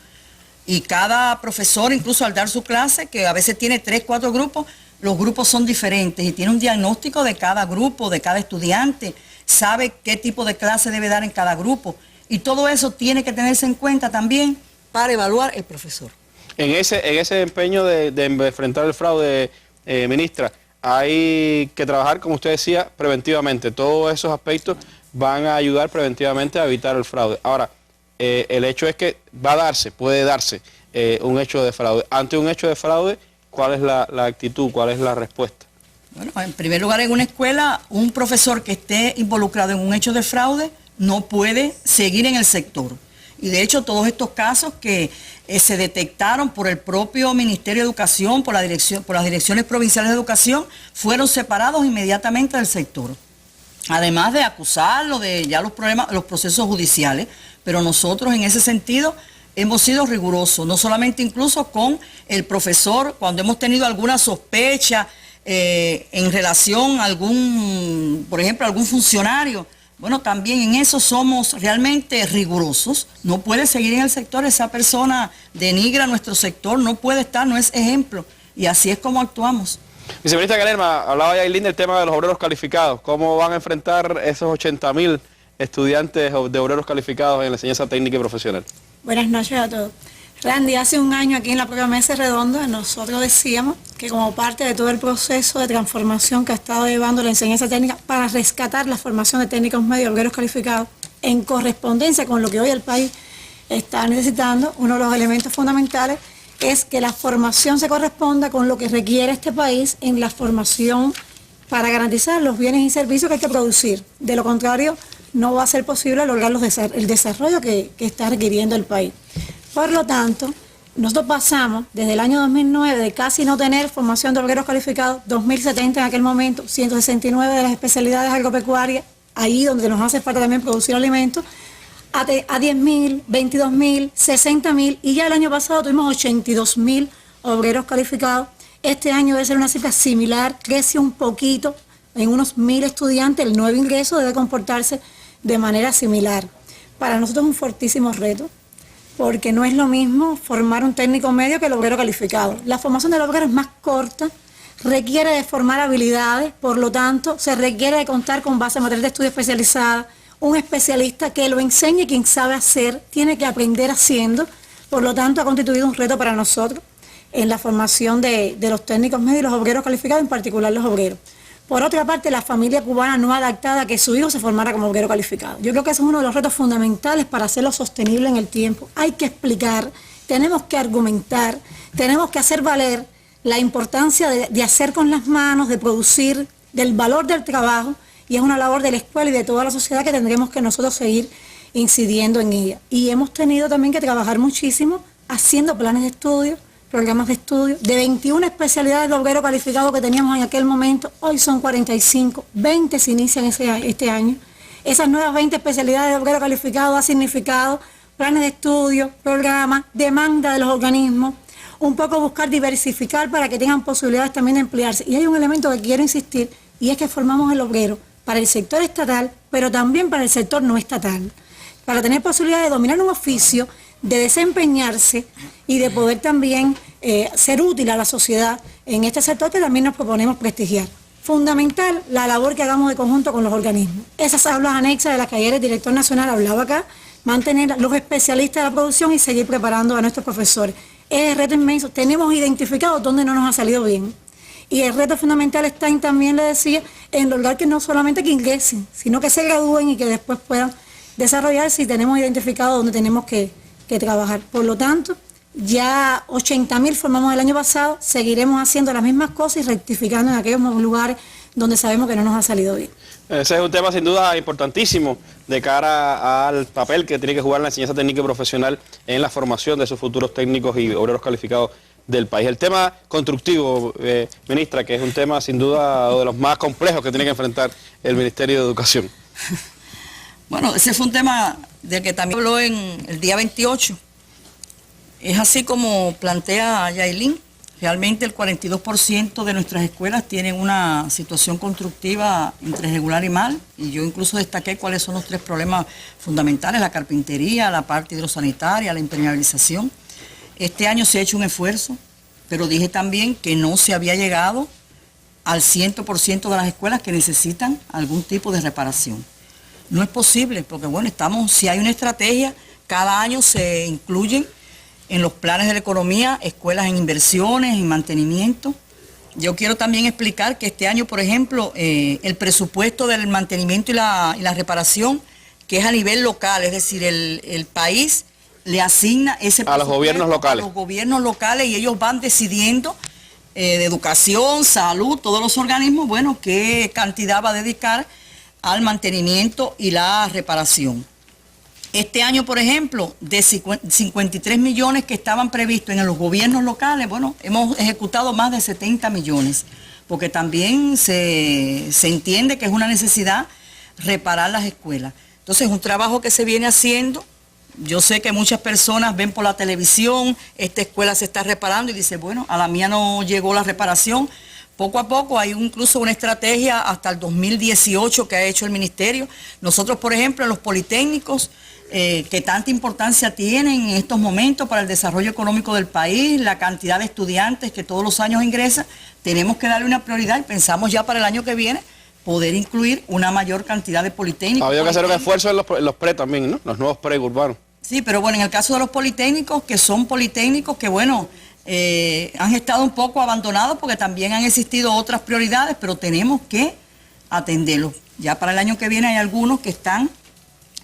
y cada profesor, incluso al dar su clase, que a veces tiene 3, 4 grupos, los grupos son diferentes y tiene un diagnóstico de cada grupo, de cada estudiante, sabe qué tipo de clase debe dar en cada grupo. Y todo eso tiene que tenerse en cuenta también para evaluar el profesor. En ese empeño de enfrentar el fraude, ministra, hay que trabajar, como usted decía, preventivamente. Todos esos aspectos van a ayudar preventivamente a evitar el fraude. Ahora, el hecho es que puede darse un hecho de fraude. Ante un hecho de fraude, ¿cuál es la actitud? ¿Cuál es la respuesta? Bueno, en primer lugar, en una escuela, un profesor que esté involucrado en un hecho de fraude no puede seguir en el sector. Y de hecho, todos estos casos que se detectaron por el propio Ministerio de Educación, por las direcciones provinciales de educación, fueron separados inmediatamente del sector. Además de acusarlo de ya los procesos judiciales, pero nosotros en ese sentido hemos sido rigurosos, no solamente incluso con el profesor, cuando hemos tenido alguna sospecha en relación a por ejemplo, algún funcionario. Bueno, también en eso somos realmente rigurosos. No puede seguir en el sector, esa persona denigra nuestro sector, no puede estar, no es ejemplo. Y así es como actuamos. Viceministra Calerma, hablaba Yailin del tema de los obreros calificados. ¿Cómo van a enfrentar esos 80.000 estudiantes de obreros calificados en la enseñanza técnica y profesional? Buenas noches a todos. Randy, hace un año aquí en la propia mesa redonda nosotros decíamos que como parte de todo el proceso de transformación que ha estado llevando la enseñanza técnica para rescatar la formación de técnicos medios obreros calificados en correspondencia con lo que hoy el país está necesitando, uno de los elementos fundamentales es que la formación se corresponda con lo que requiere este país en la formación para garantizar los bienes y servicios que hay que producir. De lo contrario, no va a ser posible lograr el desarrollo que está requiriendo el país. Por lo tanto, nosotros pasamos desde el año 2009 de casi no tener formación de obreros calificados, 2.070 en aquel momento, 169 de las especialidades agropecuarias, ahí donde nos hace falta también producir alimentos, a 10.000, 22.000, 60.000 y ya el año pasado tuvimos 82.000 obreros calificados. Este año debe ser una cifra similar, crece un poquito, en unos 1.000 estudiantes, el nuevo ingreso debe comportarse de manera similar. Para nosotros es un fortísimo reto, porque no es lo mismo formar un técnico medio que el obrero calificado. La formación del obrero es más corta, requiere de formar habilidades, por lo tanto, se requiere de contar con base material de estudio especializada, un especialista que lo enseñe quien sabe hacer, tiene que aprender haciendo, por lo tanto, ha constituido un reto para nosotros en la formación de los técnicos medios y los obreros calificados, en particular los obreros. Por otra parte, la familia cubana no adaptada a que su hijo se formara como obrero calificado. Yo creo que ese es uno de los retos fundamentales para hacerlo sostenible en el tiempo. Hay que explicar, tenemos que argumentar, tenemos que hacer valer la importancia de hacer con las manos, de producir, del valor del trabajo, y es una labor de la escuela y de toda la sociedad que tendremos que nosotros seguir incidiendo en ella. Y hemos tenido también que trabajar muchísimo haciendo planes de estudio, programas de estudio, de 21 especialidades de obrero calificado que teníamos en aquel momento, hoy son 45, 20 se inician este año. Esas nuevas 20 especialidades de obrero calificado ha significado planes de estudio, programas, demanda de los organismos, un poco buscar diversificar para que tengan posibilidades también de emplearse. Y hay un elemento que quiero insistir, y es que formamos el obrero para el sector estatal, pero también para el sector no estatal, para tener posibilidad de dominar un oficio, de desempeñarse y de poder también ser útil a la sociedad en este sector que también nos proponemos prestigiar. Fundamental la labor que hagamos de conjunto con los organismos. Esas aulas anexas de las que ayer el director nacional hablaba acá, mantener los especialistas de la producción y seguir preparando a nuestros profesores. Es el reto inmenso. Tenemos identificado dónde no nos ha salido bien. Y el reto fundamental está en, también le decía, en lograr que no solamente que ingresen, sino que se gradúen y que después puedan desarrollarse, y tenemos identificado dónde tenemos que trabajar. Por lo tanto, ya 80.000 formamos el año pasado, seguiremos haciendo las mismas cosas y rectificando en aquellos lugares donde sabemos que no nos ha salido bien. Ese es un tema sin duda importantísimo de cara al papel que tiene que jugar la enseñanza técnica y profesional en la formación de sus futuros técnicos y obreros calificados del país. El tema constructivo, ministra, que es un tema sin duda de los más complejos que tiene que enfrentar el Ministerio de Educación. Bueno, ese fue un tema del que también habló en el día 28. Es así como plantea Yailin. Realmente el 42% de nuestras escuelas tienen una situación constructiva entre regular y mal, y yo incluso destaqué cuáles son los 3 problemas fundamentales: la carpintería, la parte hidrosanitaria, la impermeabilización. Este año se ha hecho un esfuerzo, pero dije también que no se había llegado al 100% de las escuelas que necesitan algún tipo de reparación. No es posible, porque bueno, si hay una estrategia, cada año se incluyen en los planes de la economía escuelas en inversiones, en mantenimiento. Yo quiero también explicar que este año, por ejemplo, el presupuesto del mantenimiento y la reparación, que es a nivel local, es decir, el país le asigna ese presupuesto a los gobiernos locales. A los gobiernos locales, y ellos van decidiendo de educación, salud, todos los organismos, bueno, qué cantidad va a dedicar al mantenimiento y la reparación. Este año, por ejemplo, de 53 millones que estaban previstos en los gobiernos locales, bueno, hemos ejecutado más de 70 millones, porque también se entiende que es una necesidad reparar las escuelas. Entonces, es un trabajo que se viene haciendo. Yo sé que muchas personas ven por la televisión, esta escuela se está reparando, y dicen, bueno, a la mía no llegó la reparación. Poco a poco hay incluso una estrategia hasta el 2018 que ha hecho el ministerio. Nosotros, por ejemplo, en los politécnicos, que tanta importancia tienen en estos momentos para el desarrollo económico del país, la cantidad de estudiantes que todos los años ingresan, tenemos que darle una prioridad, y pensamos ya para el año que viene poder incluir una mayor cantidad de politécnicos. Había que hacer un esfuerzo en los pre también, ¿no? Los nuevos pre urbanos. Sí, pero bueno, en el caso de los politécnicos, que son politécnicos que, bueno, han estado un poco abandonados porque también han existido otras prioridades, pero tenemos que atenderlos. Ya para el año que viene hay algunos que están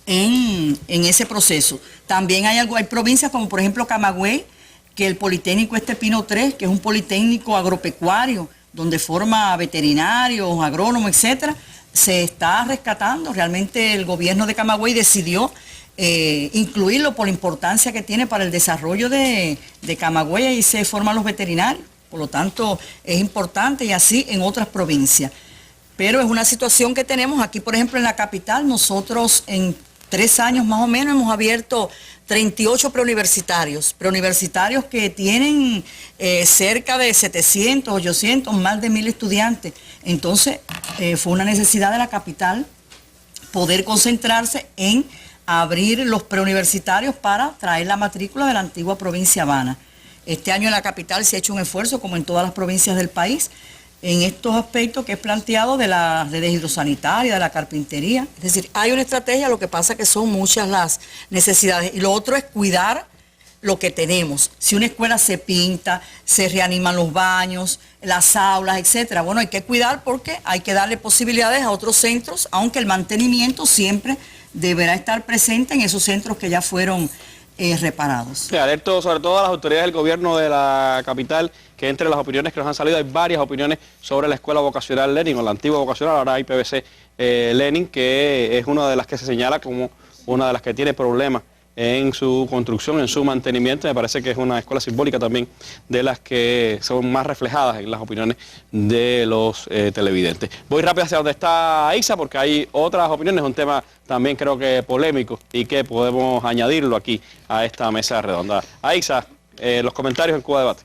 en ese proceso. También hay provincias como por ejemplo Camagüey, que el Politécnico Pino 3, que es un politécnico agropecuario, donde forma veterinarios, agrónomos, etcétera, se está rescatando. Realmente el gobierno de Camagüey decidió incluirlo por la importancia que tiene para el desarrollo de Camagüey, y se forman los veterinarios. Por lo tanto, es importante, y así en otras provincias. Pero es una situación que tenemos aquí, por ejemplo, en la capital. Nosotros en 3 años más o menos hemos abierto 38 preuniversitarios que tienen cerca de 700, 800, más de 1.000 estudiantes. Entonces, fue una necesidad de la capital poder concentrarse en abrir los preuniversitarios para traer la matrícula de la antigua provincia Habana. Este año en la capital se ha hecho un esfuerzo, como en todas las provincias del país, en estos aspectos que es planteado de las redes hidrosanitarias, de la carpintería. Es decir, hay una estrategia, lo que pasa es que son muchas las necesidades. Y lo otro es cuidar lo que tenemos. Si una escuela se pinta, se reaniman los baños, las aulas, etcétera. Bueno, hay que cuidar porque hay que darle posibilidades a otros centros, aunque el mantenimiento siempre deberá estar presente en esos centros que ya fueron reparados. Sí, alerto sobre todo a las autoridades del gobierno de la capital, que entre las opiniones que nos han salido hay varias opiniones sobre la escuela vocacional Lenin, o la antigua vocacional, ahora hay PVC Lenin, que es una de las que se señala como una de las que tiene problemas en su construcción, en su mantenimiento. Me parece que es una escuela simbólica también de las que son más reflejadas en las opiniones de los televidentes. Voy rápido hacia donde está Aixa, porque hay otras opiniones, un tema también creo que polémico y que podemos añadirlo aquí a esta mesa redonda. Aixa, los comentarios en Cuba Debate.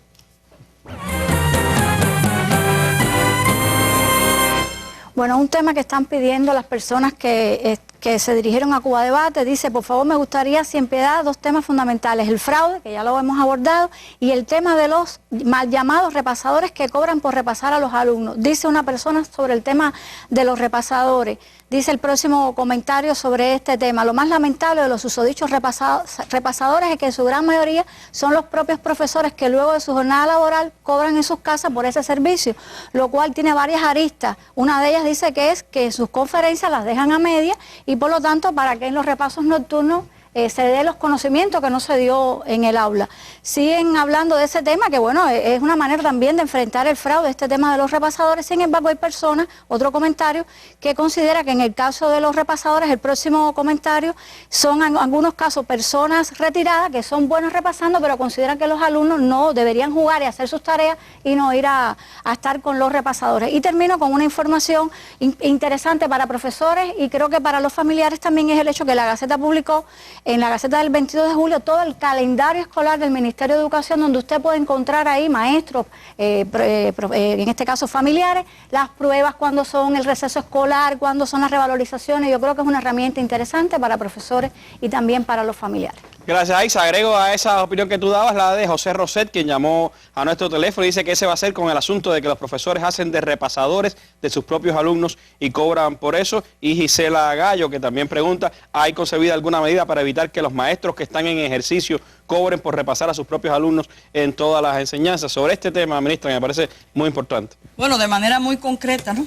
Bueno, un tema que están pidiendo las personas que se dirigieron a Cuba Debate. Dice, por favor, me gustaría, sin piedad, dos temas fundamentales: el fraude, que ya lo hemos abordado, y el tema de los mal llamados repasadores que cobran por repasar a los alumnos. Dice una persona sobre el tema de los repasadores. Dice el próximo comentario sobre este tema: lo más lamentable de los susodichos repasadores es que en su gran mayoría son los propios profesores que luego de su jornada laboral cobran en sus casas por ese servicio, lo cual tiene varias aristas. Una de ellas dice que es que sus conferencias las dejan a media y por lo tanto para que en los repasos nocturnos se dé los conocimientos que no se dio en el aula. Siguen hablando de ese tema, que bueno, es una manera también de enfrentar el fraude, este tema de los repasadores. Sin embargo, hay personas, otro comentario, que considera que en el caso de los repasadores, el próximo comentario, son en algunos casos personas retiradas que son buenas repasando, pero consideran que los alumnos no deberían jugar y hacer sus tareas y no ir a estar con los repasadores. Y termino con una información interesante para profesores y creo que para los familiares también, es el hecho que la Gaceta publicó en la Gaceta del 22 de julio todo el calendario escolar del Ministerio de Educación, donde usted puede encontrar ahí maestros, en este caso familiares, las pruebas, cuándo son el receso escolar, cuándo son las revalorizaciones. Yo creo que es una herramienta interesante para profesores y también para los familiares. Gracias, Aixa. Agrego a esa opinión que tú dabas la de José Roset, quien llamó a nuestro teléfono y dice que ese va a ser con el asunto de que los profesores hacen de repasadores de sus propios alumnos y cobran por eso. Y Gisela Gallo, que también pregunta, ¿hay concebida alguna medida para evitar que los maestros que están en ejercicio cobren por repasar a sus propios alumnos en todas las enseñanzas? Sobre este tema, ministra, me parece muy importante. Bueno, de manera muy concreta, ¿no?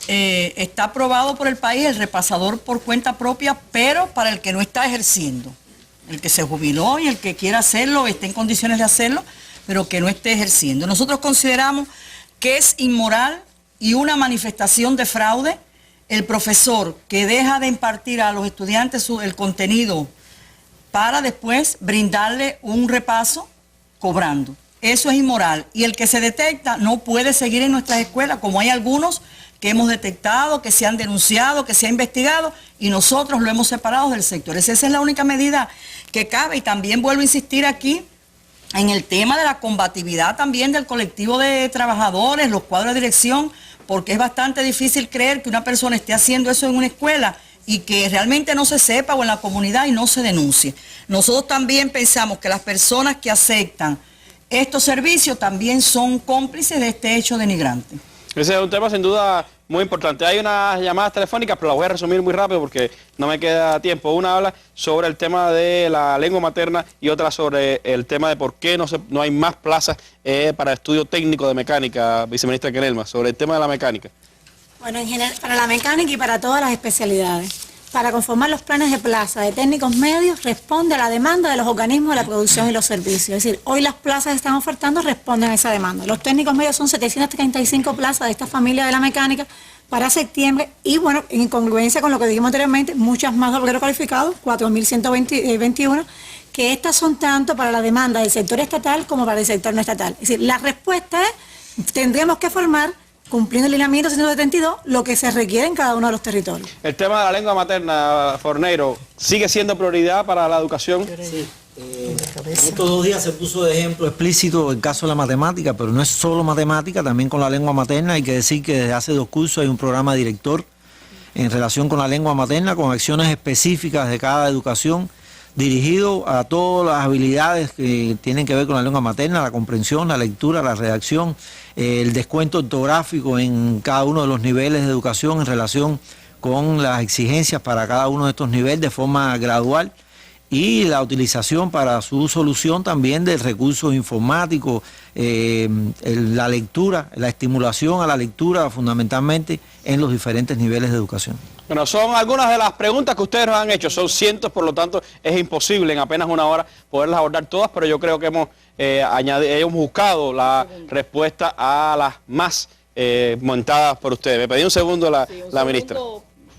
Está aprobado por el país el repasador por cuenta propia, pero para el que no está ejerciendo. El que se jubiló y el que quiera hacerlo, esté en condiciones de hacerlo, pero que no esté ejerciendo. Nosotros consideramos que es inmoral y una manifestación de fraude el profesor que deja de impartir a los estudiantes el contenido para después brindarle un repaso cobrando. Eso es inmoral. Y el que se detecta no puede seguir en nuestras escuelas, como hay algunos que hemos detectado, que se han denunciado, que se ha investigado, y nosotros lo hemos separado del sector. Esa es la única medida que cabe. Y también vuelvo a insistir aquí en el tema de la combatividad también del colectivo de trabajadores, los cuadros de dirección, porque es bastante difícil creer que una persona esté haciendo eso en una escuela y que realmente no se sepa o en la comunidad y no se denuncie. Nosotros también pensamos que las personas que aceptan estos servicios también son cómplices de este hecho denigrante. Ese es un tema sin duda muy importante. Hay unas llamadas telefónicas, pero las voy a resumir muy rápido porque no me queda tiempo. Una habla sobre el tema de la lengua materna y otra sobre el tema de por qué no hay más plazas para estudio técnico de mecánica, viceministra Kenelma, sobre el tema de la mecánica. Bueno, en general, para la mecánica y para todas las especialidades. Para conformar los planes de plaza de técnicos medios responde a la demanda de los organismos de la producción y los servicios. Es decir, hoy las plazas que están ofertando responden a esa demanda. Los técnicos medios son 735 plazas de esta familia de la mecánica para septiembre y bueno, en incongruencia con lo que dijimos anteriormente, muchas más de obreros calificados, 4.121, que estas son tanto para la demanda del sector estatal como para el sector no estatal. Es decir, la respuesta es, tendríamos que formar, cumpliendo el lineamiento 172, lo que se requiere en cada uno de los territorios. El tema de la lengua materna, Forneiro, ¿sigue siendo prioridad para la educación? Sí. Estos 2 días se puso de ejemplo explícito el caso de la matemática, pero no es solo matemática, también con la lengua materna. Hay que decir que desde hace 2 cursos hay un programa director en relación con la lengua materna, con acciones específicas de cada educación, dirigido a todas las habilidades que tienen que ver con la lengua materna, la comprensión, la lectura, la redacción, el descuento ortográfico en cada uno de los niveles de educación en relación con las exigencias para cada uno de estos niveles de forma gradual. y la utilización para su solución también de recursos informáticos, la lectura, la estimulación a la lectura fundamentalmente en los diferentes niveles de educación. Bueno, son algunas de las preguntas que ustedes nos han hecho, son cientos, por lo tanto es imposible en apenas una hora poderlas abordar todas, pero yo creo que hemos buscado la respuesta a las más montadas por ustedes. Me pedí un segundo la ministra.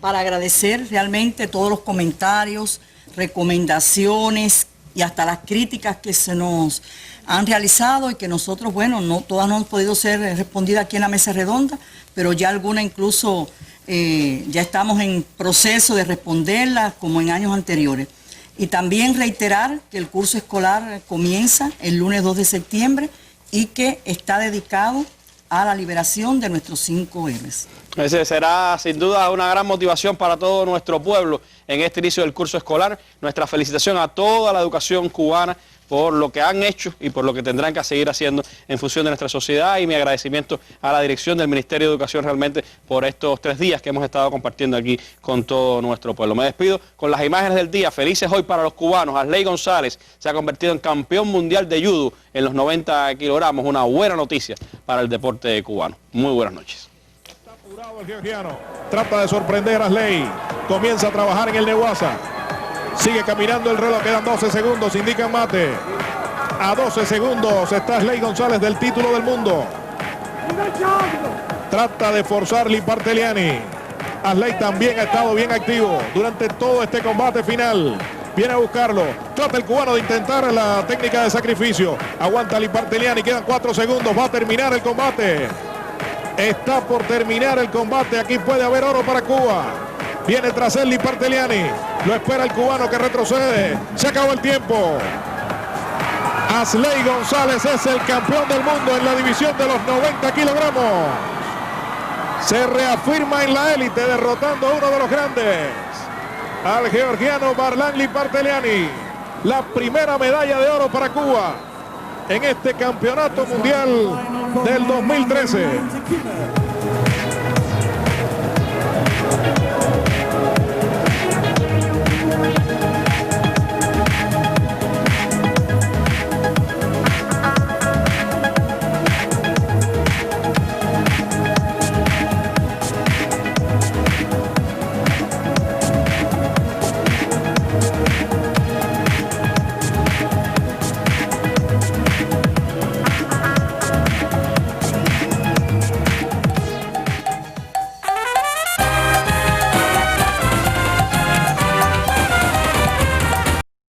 Para agradecer realmente todos los comentarios, recomendaciones y hasta las críticas que se nos han realizado y que nosotros, bueno, no todas no han podido ser respondidas aquí en la mesa redonda, pero ya algunas incluso ya estamos en proceso de responderlas como en años anteriores. Y también reiterar que el curso escolar comienza el lunes 2 de septiembre y que está dedicado a la liberación de nuestros 5 héroes. Ese será sin duda una gran motivación para todo nuestro pueblo en este inicio del curso escolar. Nuestra felicitación a toda la educación cubana por lo que han hecho y por lo que tendrán que seguir haciendo en función de nuestra sociedad, y mi agradecimiento a la dirección del Ministerio de Educación realmente por estos 3 días que hemos estado compartiendo aquí con todo nuestro pueblo. Me despido con las imágenes del día. Felices hoy para los cubanos. Arley González se ha convertido en campeón mundial de judo en los 90 kilogramos. Una buena noticia para el deporte cubano. Muy buenas noches. Está apurado el georgiano. Trata de sorprender a Arley. Comienza a trabajar en el Neguasa. Sigue caminando el reloj, quedan 12 segundos, indica mate. A 12 segundos está Arley González del título del mundo. Trata de forzar Liparteliani. Arley también ha estado bien activo durante todo este combate final. Viene a buscarlo. Trata el cubano de intentar la técnica de sacrificio. Aguanta Liparteliani, quedan 4 segundos, va a terminar el combate. Está por terminar el combate, aquí puede haber oro para Cuba. Viene tras él Liparteliani. Lo espera el cubano que retrocede. Se acabó el tiempo. Arley González es el campeón del mundo en la división de los 90 kilogramos. Se reafirma en la élite derrotando a uno de los grandes, al georgiano Varlan Liparteliani. La primera medalla de oro para Cuba en este campeonato mundial del 2013.